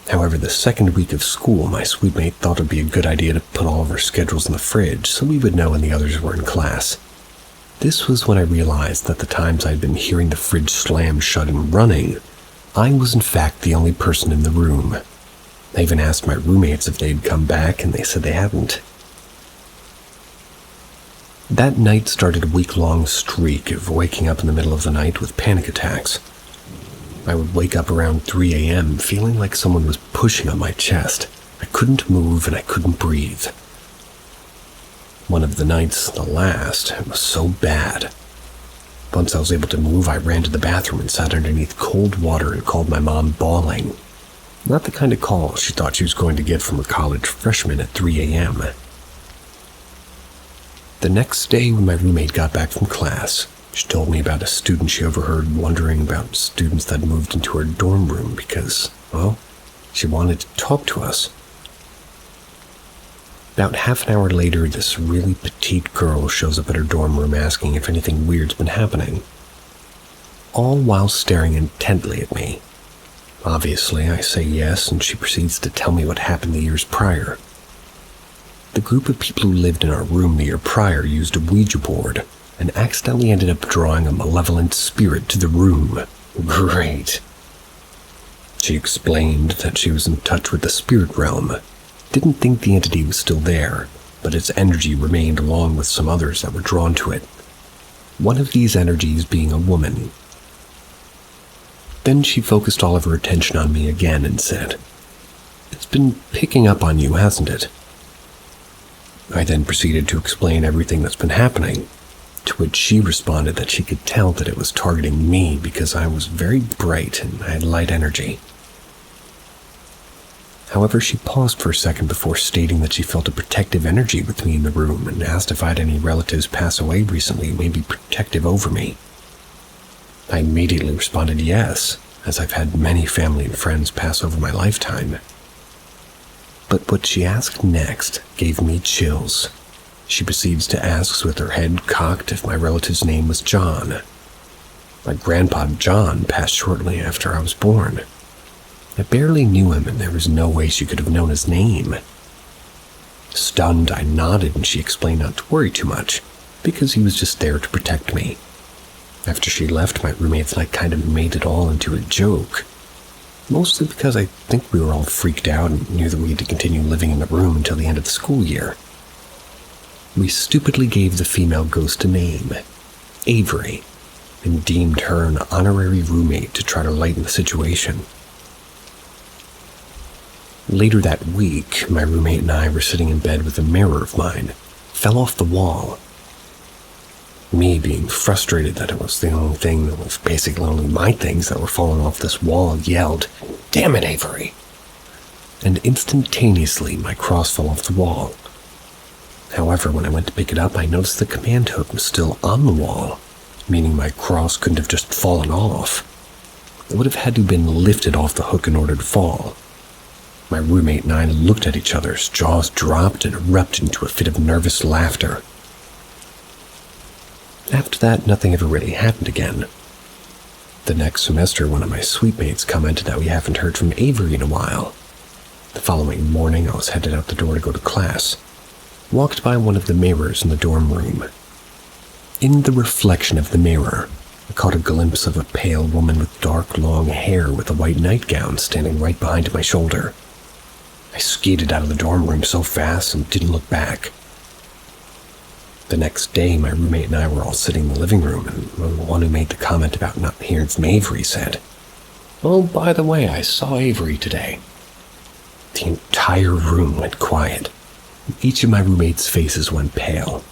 However, the second week of school, my suite mate thought it would be a good idea to put all of our schedules in the fridge so we would know when the others were in class. This was when I realized that the times I'd been hearing the fridge slam shut and running, I was in fact the only person in the room. I even asked my roommates if they'd come back, and they said they hadn't. That night started a week-long streak of waking up in the middle of the night with panic attacks. I would wake up around 3 a.m. feeling like someone was pushing on my chest. I couldn't move and I couldn't breathe. One of the nights, the last, it was so bad. Once I was able to move, I ran to the bathroom and sat underneath cold water and called my mom bawling. Not the kind of call she thought she was going to get from a college freshman at 3 a.m. The next day, when my roommate got back from class, she told me about a student she overheard wondering about students that moved into her dorm room because, well, she wanted to talk to us. About half an hour later, this really petite girl shows up at her dorm room asking if anything weird's been happening, all while staring intently at me. Obviously, I say yes, and she proceeds to tell me what happened the years prior. The group of people who lived in our room the year prior used a Ouija board and accidentally ended up drawing a malevolent spirit to the room. Great. She explained that she was in touch with the spirit realm, didn't think the entity was still there, but its energy remained along with some others that were drawn to it. One of these energies being a woman. Then she focused all of her attention on me again and said, "It's been picking up on you, hasn't it?" I then proceeded to explain everything that's been happening, to which she responded that she could tell that it was targeting me because I was very bright and I had light energy. However, she paused for a second before stating that she felt a protective energy with me in the room and asked if I had any relatives pass away recently who may be protective over me. I immediately responded yes, as I've had many family and friends pass over my lifetime. But what she asked next gave me chills. She proceeds to ask with her head cocked if my relative's name was John. My grandpa John passed shortly after I was born. I barely knew him, and there was no way she could have known his name. Stunned, I nodded, and she explained not to worry too much, because he was just there to protect me. After she left, my roommates and I kind of made it all into a joke. Mostly because I think we were all freaked out and knew that we had to continue living in the room until the end of the school year. We stupidly gave the female ghost a name, Avery, and deemed her an honorary roommate to try to lighten the situation. Later that week, my roommate and I were sitting in bed with a mirror of mine fell off the wall. Me being frustrated that it was the only thing that was basically only my things that were falling off this wall, yelled, "Damn it, Avery!" And instantaneously my cross fell off the wall. However, when I went to pick it up, I noticed the command hook was still on the wall, meaning my cross couldn't have just fallen off. It would have had to have been lifted off the hook in order to fall. My roommate and I looked at each other's jaws dropped and erupted into a fit of nervous laughter. After that, nothing ever really happened again. The next semester, one of my suite mates commented that we haven't heard from Avery in a while. The following morning, I was headed out the door to go to class. Walked by one of the mirrors in the dorm room. In the reflection of the mirror, I caught a glimpse of a pale woman with dark, long hair with a white nightgown standing right behind my shoulder. I skated out of the dorm room so fast and didn't look back. The next day, my roommate and I were all sitting in the living room, and the one who made the comment about not hearing from Avery said, "Oh, by the way, I saw Avery today." The entire room went quiet. Each of my roommates' faces went pale.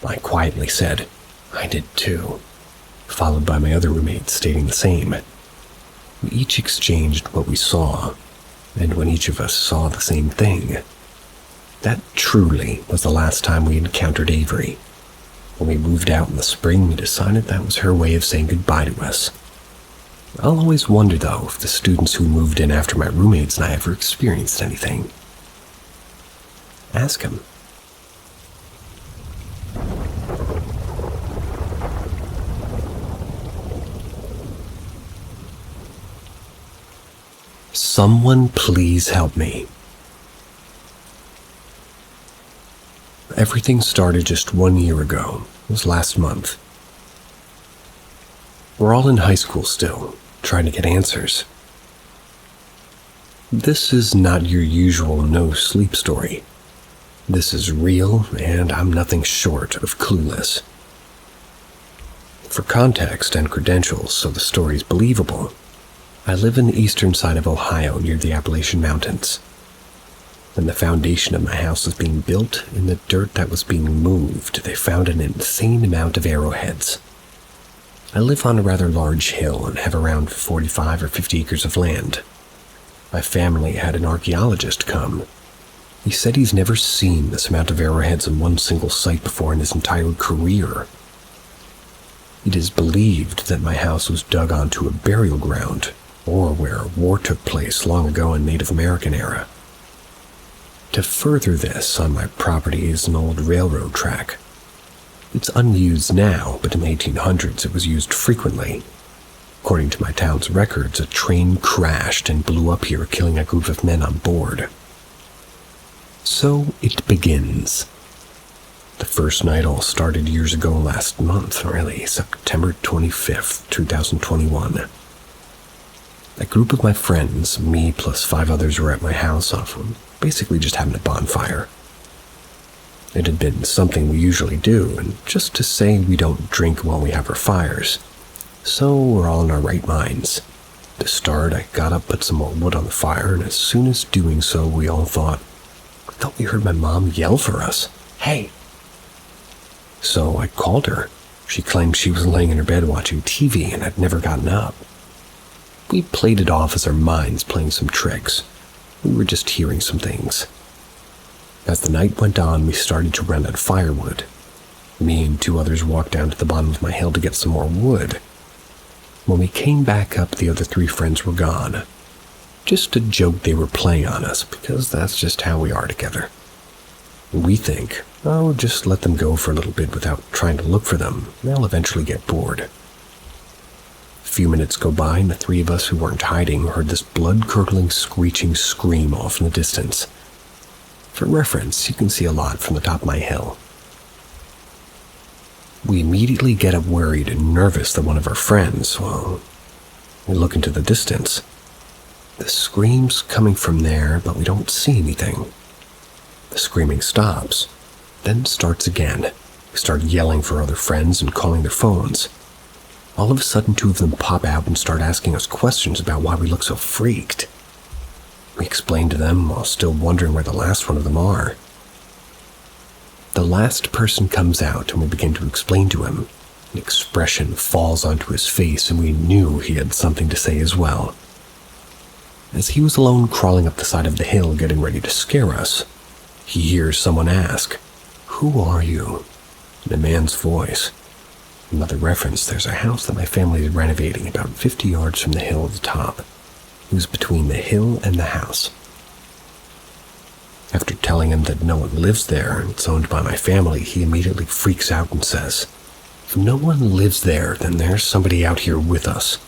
I quietly said, "I did too," followed by my other roommates stating the same. We each exchanged what we saw. and when each of us saw the same thing. That truly was the last time we encountered Avery. When we moved out in the spring, we decided that was her way of saying goodbye to us. I'll always wonder, though, if the students who moved in after my roommates and I ever experienced anything. Ask him. Someone please help me. Everything started just 1 year ago. It was last month. We're all in high school still, trying to get answers. This is not your usual no-sleep story. This is real, and I'm nothing short of clueless. For context and credentials, so the story's believable, I live in the eastern side of Ohio near the Appalachian Mountains. When the foundation of my house was being built, in the dirt that was being moved, they found an insane amount of arrowheads. I live on a rather large hill and have around 45 or 50 acres of land. My family had an archaeologist come. He said he's never seen this amount of arrowheads in one single site before in his entire career. It is believed that my house was dug onto a burial ground, or where a war took place long ago in Native American era. To further this, on my property is an old railroad track. It's unused now, but in the 1800s it was used frequently. According to my town's records, a train crashed and blew up here, killing a group of men on board. So it begins. The first night all started years ago last month, really, September 25th, 2021. A group of my friends, me plus 5 others, were at my house often, basically just having a bonfire. It had been something we usually do, and just to say we don't drink while we have our fires. So we're all in our right minds. To start, I got up, put some more wood on the fire, and as soon as doing so, we all thought we heard my mom yell for us. Hey! So I called her. She claimed she was laying in her bed watching TV and had never gotten up. We played it off as our minds playing some tricks. We were just hearing some things. As the night went on, we started to run out of firewood. Me and 2 others walked down to the bottom of my hill to get some more wood. When we came back up, the other 3 friends were gone. Just a joke they were playing on us, because that's just how we are together. We think, just let them go for a little bit without trying to look for them. They'll eventually get bored. A few minutes go by, and the 3 of us who weren't hiding heard this blood-curdling, screeching scream off in the distance. For reference, you can see a lot from the top of my hill. We immediately get up worried and nervous that one of our friends, we look into the distance. The scream's coming from there, but we don't see anything. The screaming stops, then starts again. We start yelling for other friends and calling their phones. All of a sudden, 2 of them pop out and start asking us questions about why we look so freaked. We explain to them while still wondering where the last one of them are. The last person comes out and we begin to explain to him. An expression falls onto his face and we knew he had something to say as well. As he was alone crawling up the side of the hill getting ready to scare us, he hears someone ask, "Who are you?" in a man's voice. Another reference, there's a house that my family is renovating about 50 yards from the hill at the top. It was between the hill and the house. After telling him that no one lives there and it's owned by my family, he immediately freaks out and says, "If no one lives there, then there's somebody out here with us."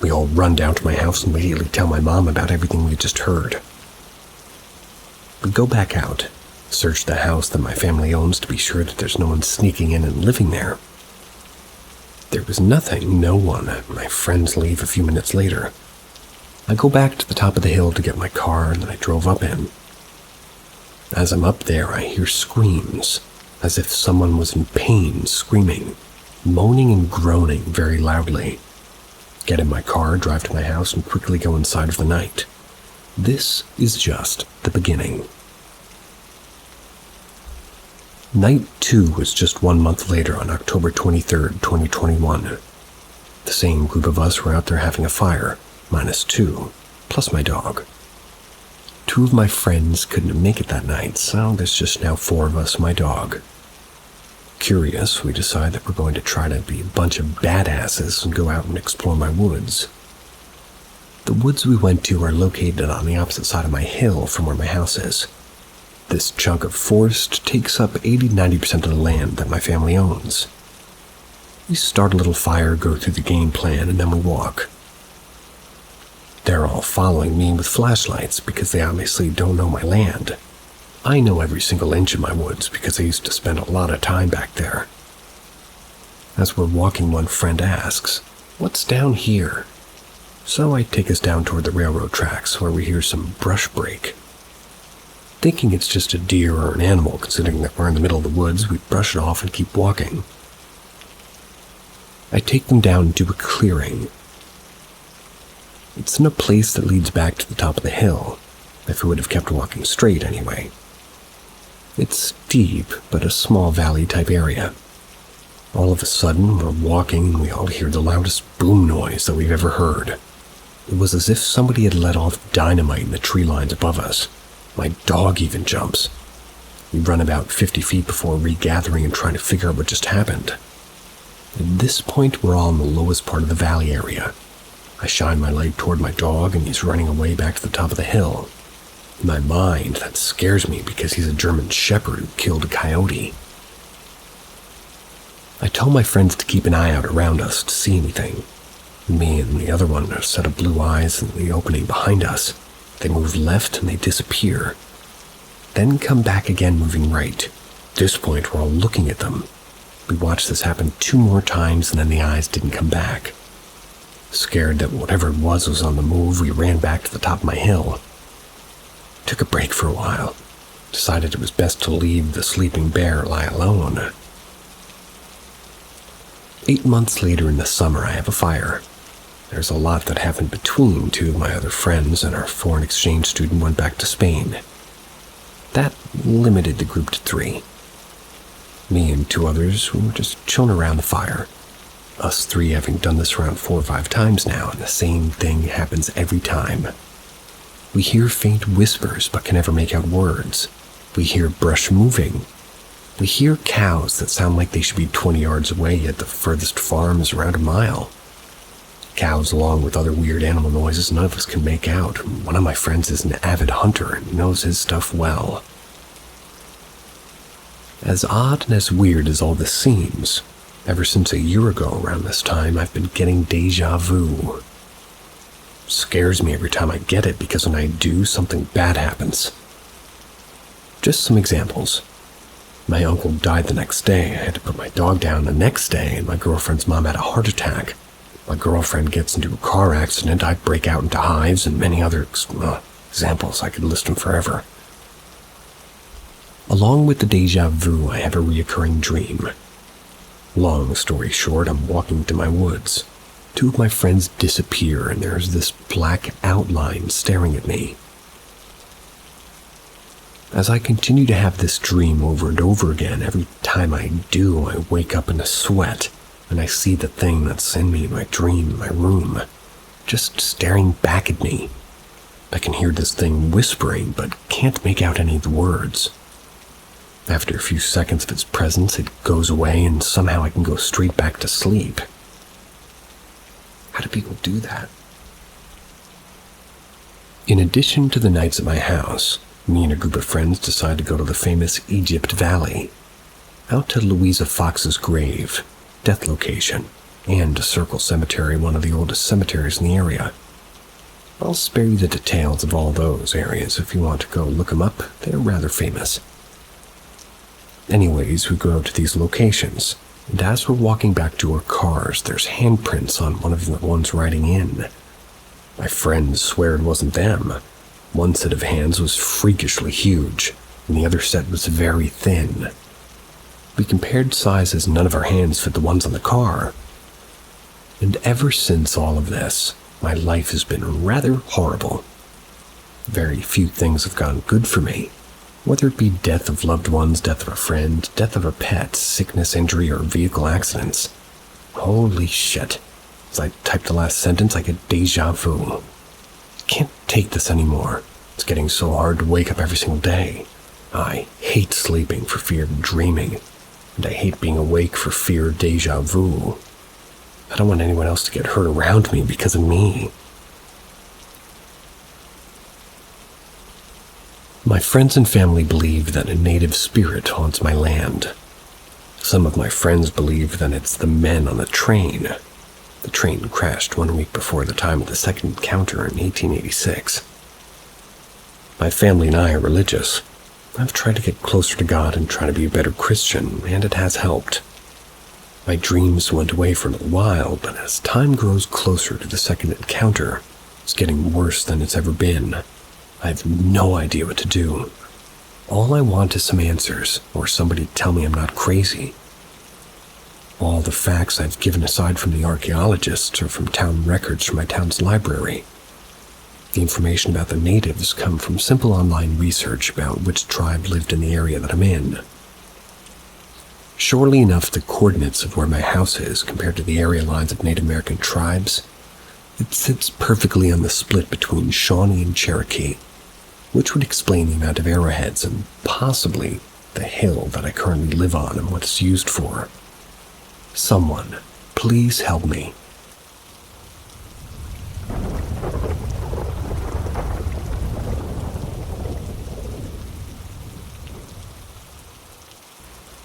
We all run down to my house and immediately tell my mom about everything we just heard. We go back out, search the house that my family owns to be sure that there's no one sneaking in and living there. There was nothing, no one. My friends leave a few minutes later. I go back to the top of the hill to get my car and then I drove up in. As I'm up there, I hear screams, as if someone was in pain screaming, moaning and groaning very loudly. Get in my car, drive to my house, and quickly go inside for the night. This is just the beginning. Night 2 was just 1 month later on October 23rd, 2021. The same group of us were out there having a fire, -2, plus my dog. 2 of my friends couldn't make it that night, so there's just now 4 of us and my dog. Curious, we decide that we're going to try to be a bunch of badasses and go out and explore my woods. The woods we went to are located on the opposite side of my hill from where my house is. This chunk of forest takes up 80-90% of the land that my family owns. We start a little fire, go through the game plan, and then we walk. They're all following me with flashlights because they obviously don't know my land. I know every single inch of my woods because I used to spend a lot of time back there. As we're walking, one friend asks, "What's down here?" So I take us down toward the railroad tracks where we hear some brush break. Thinking it's just a deer or an animal, considering that we're in the middle of the woods, we brush it off and keep walking. I take them down to a clearing. It's in a place that leads back to the top of the hill, if we would have kept walking straight anyway. It's deep, but a small valley-type area. All of a sudden, we're walking and we all hear the loudest boom noise that we've ever heard. It was as if somebody had let off dynamite in the tree lines above us. My dog even jumps. We run about 50 feet before regathering and trying to figure out what just happened. At this point, we're all in the lowest part of the valley area. I shine my light toward my dog and he's running away back to the top of the hill. In my mind, that scares me because he's a German shepherd who killed a coyote. I tell my friends to keep an eye out around us to see anything. Me and the other one have a set of blue eyes in the opening behind us. They move left and they disappear. Then come back again moving right. At this point, we're all looking at them. We watched this happen 2 more times and then the eyes didn't come back. Scared that whatever it was on the move, we ran back to the top of my hill. Took a break for a while. Decided it was best to leave the sleeping bear lie alone. 8 months later in the summer, I have a fire. There's a lot that happened between 2 of my other friends and our foreign exchange student went back to Spain. That limited the group to 3. Me and 2 others were just chilling around the fire. Us 3 having done this around 4 or 5 times now, and the same thing happens every time. We hear faint whispers but can never make out words. We hear brush moving. We hear cows that sound like they should be 20 yards away, yet the furthest farm is around a mile. Cows along with other weird animal noises none of us can make out. One of my friends is an avid hunter and knows his stuff well. As odd and as weird as all this seems, ever since a year ago around this time, I've been getting deja vu. Scares me every time I get it because when I do, something bad happens. Just some examples. My uncle died the next day. I had to put my dog down the next day, and my girlfriend's mom had a heart attack. My girlfriend gets into a car accident. I break out into hives, and many other examples. I could list them forever. Along with the deja vu, I have a reoccurring dream. Long story short, I'm walking to my woods. 2 of my friends disappear, and there's this black outline staring at me. As I continue to have this dream over and over again, every time I do, I wake up in a sweat, and I see the thing that's in me in my dream, in my room, just staring back at me. I can hear this thing whispering, but can't make out any of the words. After a few seconds of its presence, it goes away, and somehow I can go straight back to sleep. How do people do that? In addition to the nights at my house, me and a group of friends decide to go to the famous Egypt Valley, out to Louisa Fox's grave, death location, and a circle cemetery, one of the oldest cemeteries in the area. I'll spare you the details of all those areas if you want to go look them up. They're rather famous. Anyways, we go out to these locations, and as we're walking back to our cars, there's handprints on one of the ones riding in. My friends swear it wasn't them. One set of hands was freakishly huge, and the other set was very thin. We compared sizes, none of our hands fit the ones on the car. And ever since all of this, my life has been rather horrible. Very few things have gone good for me. Whether it be death of loved ones, death of a friend, death of a pet, sickness, injury, or vehicle accidents. Holy shit. As I type the last sentence, I get deja vu. Can't take this anymore. It's getting so hard to wake up every single day. I hate sleeping for fear of dreaming, and I hate being awake for fear of deja vu. I don't want anyone else to get hurt around me because of me. My friends and family believe that a native spirit haunts my land. Some of my friends believe that it's the men on the train. The train crashed 1 week before the time of the second encounter in 1886. My family and I are religious. I've tried to get closer to God and try to be a better Christian, and it has helped. My dreams went away for a little while, but as time grows closer to the second encounter, it's getting worse than it's ever been. I have no idea what to do. All I want is some answers, or somebody to tell me I'm not crazy. All the facts I've given aside from the archaeologists are from town records from my town's library. The information about the natives come from simple online research about which tribe lived in the area that I'm in. Surely enough, the coordinates of where my house is compared to the area lines of Native American tribes, it sits perfectly on the split between Shawnee and Cherokee, which would explain the amount of arrowheads and possibly the hill that I currently live on and what it's used for. Someone, please help me.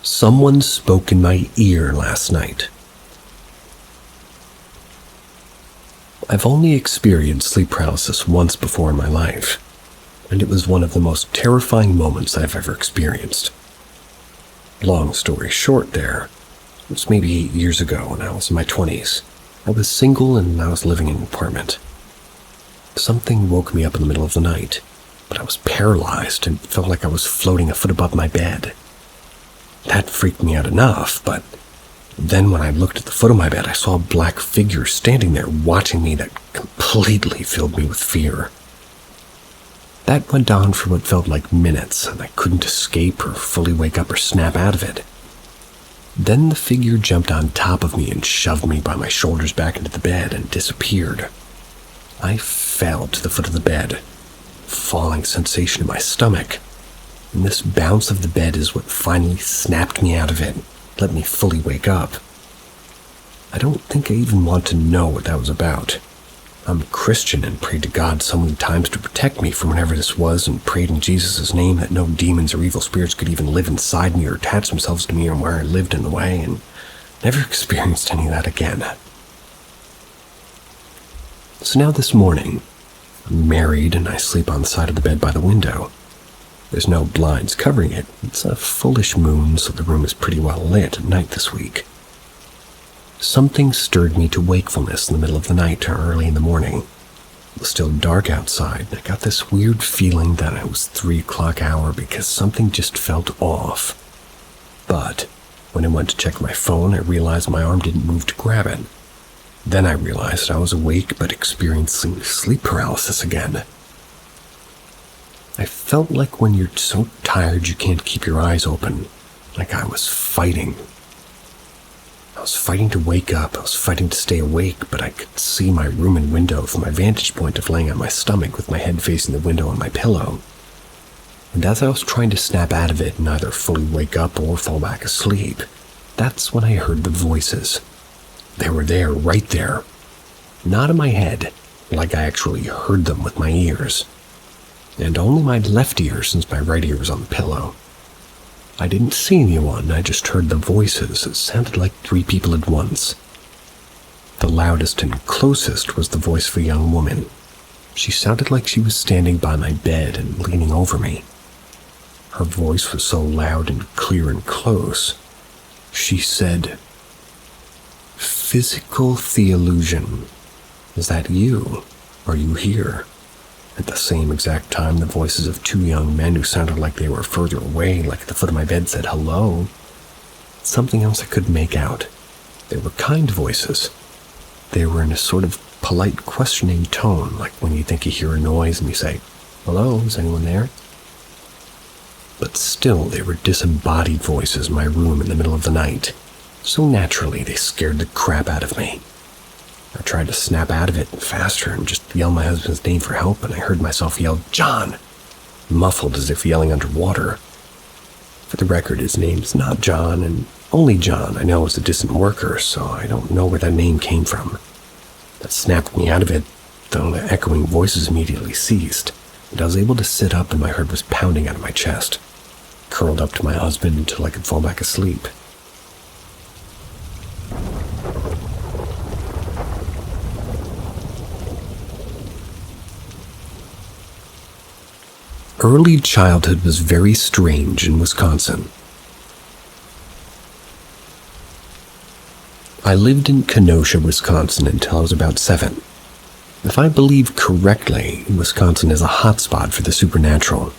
Someone spoke in my ear last night. I've only experienced sleep paralysis once before in my life, and it was one of the most terrifying moments I've ever experienced. Long story short there, it was maybe 8 years ago when I was in my 20s. I was single and I was living in an apartment. Something woke me up in the middle of the night, but I was paralyzed and felt like I was floating a foot above my bed. That freaked me out enough, but then when I looked at the foot of my bed, I saw a black figure standing there watching me that completely filled me with fear. That went on for what felt like minutes, and I couldn't escape or fully wake up or snap out of it. Then the figure jumped on top of me and shoved me by my shoulders back into the bed and disappeared. I fell to the foot of the bed, falling sensation in my stomach. And this bounce of the bed is what finally snapped me out of it, let me fully wake up. I don't think I even want to know what that was about. I'm a Christian and prayed to God so many times to protect me from whatever this was, and prayed in Jesus' name that no demons or evil spirits could even live inside me or attach themselves to me or where I lived in the way, and never experienced any of that again. So now this morning, I'm married and I sleep on the side of the bed by the window. There's no blinds covering it. It's a fullish moon, so the room is pretty well lit at night this week. Something stirred me to wakefulness in the middle of the night or early in the morning. It was still dark outside, and I got this weird feeling that it was 3 o'clock hour because something just felt off. But when I went to check my phone, I realized my arm didn't move to grab it. Then I realized I was awake but experiencing sleep paralysis again. I felt like when you're so tired you can't keep your eyes open, like I was fighting. I was fighting to wake up, I was fighting to stay awake, but I could see my room and window from my vantage point of laying on my stomach with my head facing the window on my pillow. And as I was trying to snap out of it and either fully wake up or fall back asleep, that's when I heard the voices. They were there, right there. Not in my head, like I actually heard them with my ears. And only my left ear since my right ear was on the pillow. I didn't see anyone, I just heard the voices. It sounded like 3 people at once. The loudest and closest was the voice of a young woman. She sounded like she was standing by my bed and leaning over me. Her voice was so loud and clear and close. She said, "Physical theolusion. Is that you? Are you here?" At the same exact time, the voices of 2 young men who sounded like they were further away, like at the foot of my bed, said hello. Something else I couldn't make out. They were kind voices. They were in a sort of polite questioning tone, like when you think you hear a noise and you say, "Hello, is anyone there?" But still, they were disembodied voices in my room in the middle of the night. So naturally, they scared the crap out of me. I tried to snap out of it faster and just yell my husband's name for help, and I heard myself yell, "John!" muffled as if yelling underwater. For the record, his name's not John, and only John I know is a distant worker, so I don't know where that name came from. That snapped me out of it, though the echoing voices immediately ceased, and I was able to sit up and my heart was pounding out of my chest. Curled up to my husband until I could fall back asleep. Early childhood was very strange in Wisconsin. I lived in Kenosha, Wisconsin until I was about 7. If I believe correctly, Wisconsin is a hotspot for the supernatural,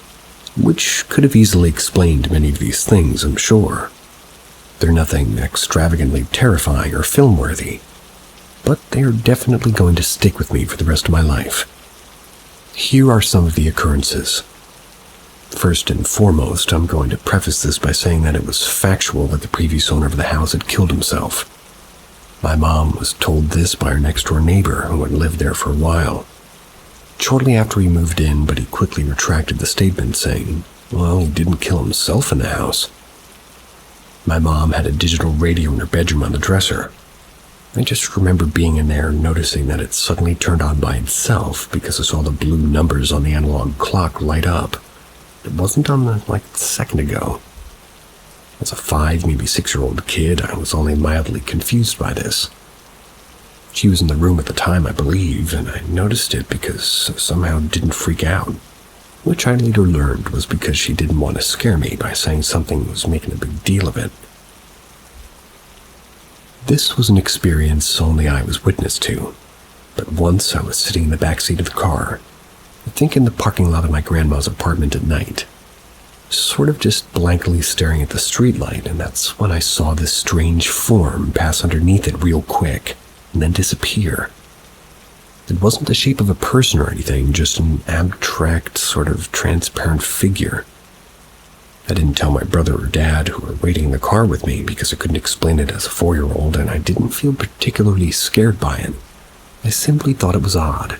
which could have easily explained many of these things, I'm sure. They're nothing extravagantly terrifying or film-worthy, but they're definitely going to stick with me for the rest of my life. Here are some of the occurrences. First and foremost, I'm going to preface this by saying that it was factual that the previous owner of the house had killed himself. My mom was told this by our next-door neighbor who had lived there for a while. Shortly after he moved in, but he quickly retracted the statement, saying, well, he didn't kill himself in the house. My mom had a digital radio in her bedroom on the dresser. I just remember being in there and noticing that it suddenly turned on by itself because I saw the blue numbers on the analog clock light up. It wasn't on a second ago. As a 5, maybe 6-year-old kid, I was only mildly confused by this. She was in the room at the time, I believe, and I noticed it because somehow didn't freak out, which I later learned was because she didn't want to scare me by saying something was making a big deal of it. This was an experience only I was witness to, but once I was sitting in the backseat of the car, I think in the parking lot of my grandma's apartment at night, sort of just blankly staring at the streetlight, and that's when I saw this strange form pass underneath it real quick and then disappear. It wasn't the shape of a person or anything, just an abstract, sort of transparent figure. I didn't tell my brother or dad who were waiting in the car with me because I couldn't explain it as a 4-year-old, and I didn't feel particularly scared by it. I simply thought it was odd.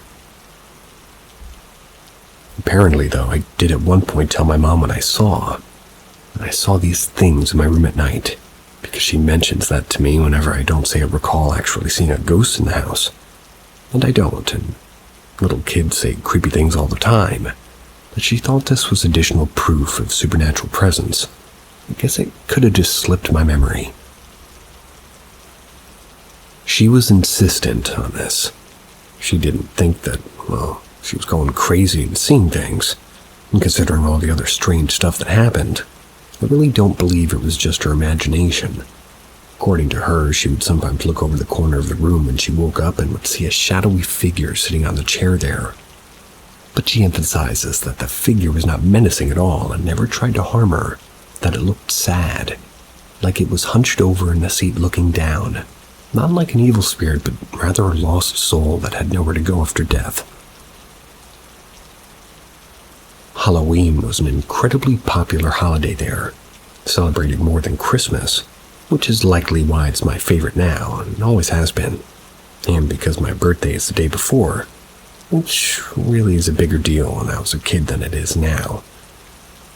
Apparently, though, I did at one point tell my mom what I saw. And I saw these things in my room at night, because she mentions that to me whenever I don't say I recall actually seeing a ghost in the house. And I don't, and little kids say creepy things all the time, but she thought this was additional proof of supernatural presence. I guess it could have just slipped my memory. She was insistent on this. She didn't think that, well, she was going crazy and seeing things, and considering all the other strange stuff that happened, I really don't believe it was just her imagination. According to her, she would sometimes look over the corner of the room when she woke up and would see a shadowy figure sitting on the chair there. But she emphasizes that the figure was not menacing at all and never tried to harm her, that it looked sad, like it was hunched over in the seat looking down, not like an evil spirit, but rather a lost soul that had nowhere to go after death. Halloween was an incredibly popular holiday there, celebrated more than Christmas, which is likely why it's my favorite now, and always has been, and because my birthday is the day before, which really is a bigger deal when I was a kid than it is now.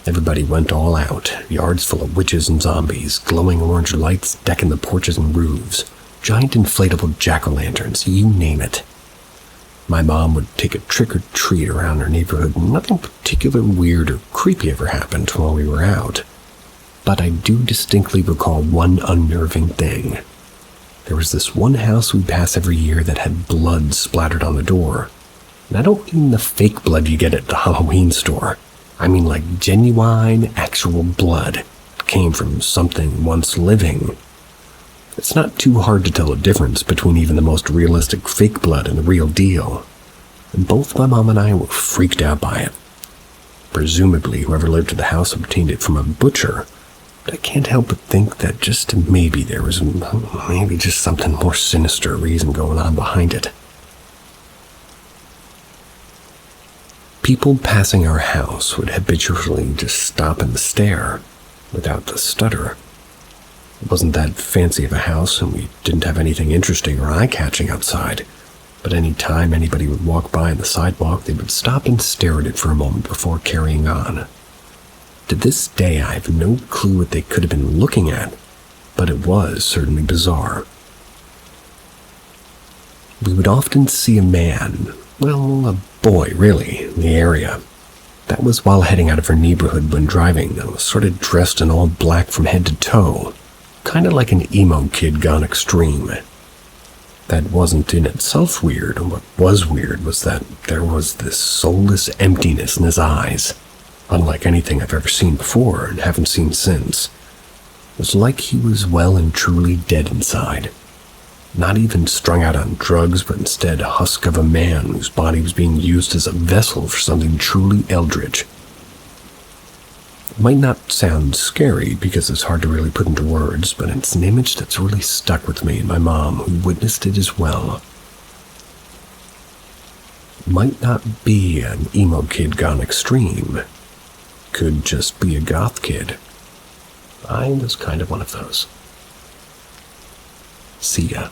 Everybody went all out, yards full of witches and zombies, glowing orange lights decking the porches and roofs, giant inflatable jack-o'-lanterns, you name it. My mom would take a trick-or-treat around her neighborhood, and nothing particular weird or creepy ever happened while we were out. But I do distinctly recall one unnerving thing. There was this one house we'd pass every year that had blood splattered on the door. And I don't mean the fake blood you get at the Halloween store. I mean like genuine, actual blood. It came from something once living. It's not too hard to tell a difference between even the most realistic fake blood and the real deal. And both my mom and I were freaked out by it. Presumably, whoever lived at the house obtained it from a butcher. But I can't help but think that just maybe there was maybe just something more sinister reason going on behind it. People passing our house would habitually just stop and stare, without the stutter. It wasn't that fancy of a house, and we didn't have anything interesting or eye-catching outside. But any time anybody would walk by on the sidewalk, they would stop and stare at it for a moment before carrying on. To this day, I have no clue what they could have been looking at, but it was certainly bizarre. We would often see a man, well, a boy really, in the area. That was while heading out of our neighborhood when driving, and was sort of dressed in all black from head to toe, kind of like an emo kid gone extreme. That wasn't in itself weird. What was weird was that there was this soulless emptiness in his eyes, unlike anything I've ever seen before and haven't seen since. It was like he was well and truly dead inside. Not even strung out on drugs, but instead a husk of a man whose body was being used as a vessel for something truly eldritch. It might not sound scary because it's hard to really put into words, but it's an image that's really stuck with me and my mom, who witnessed it as well. It might not be an emo kid gone extreme. Could just be a goth kid. I was kind of one of those. See ya.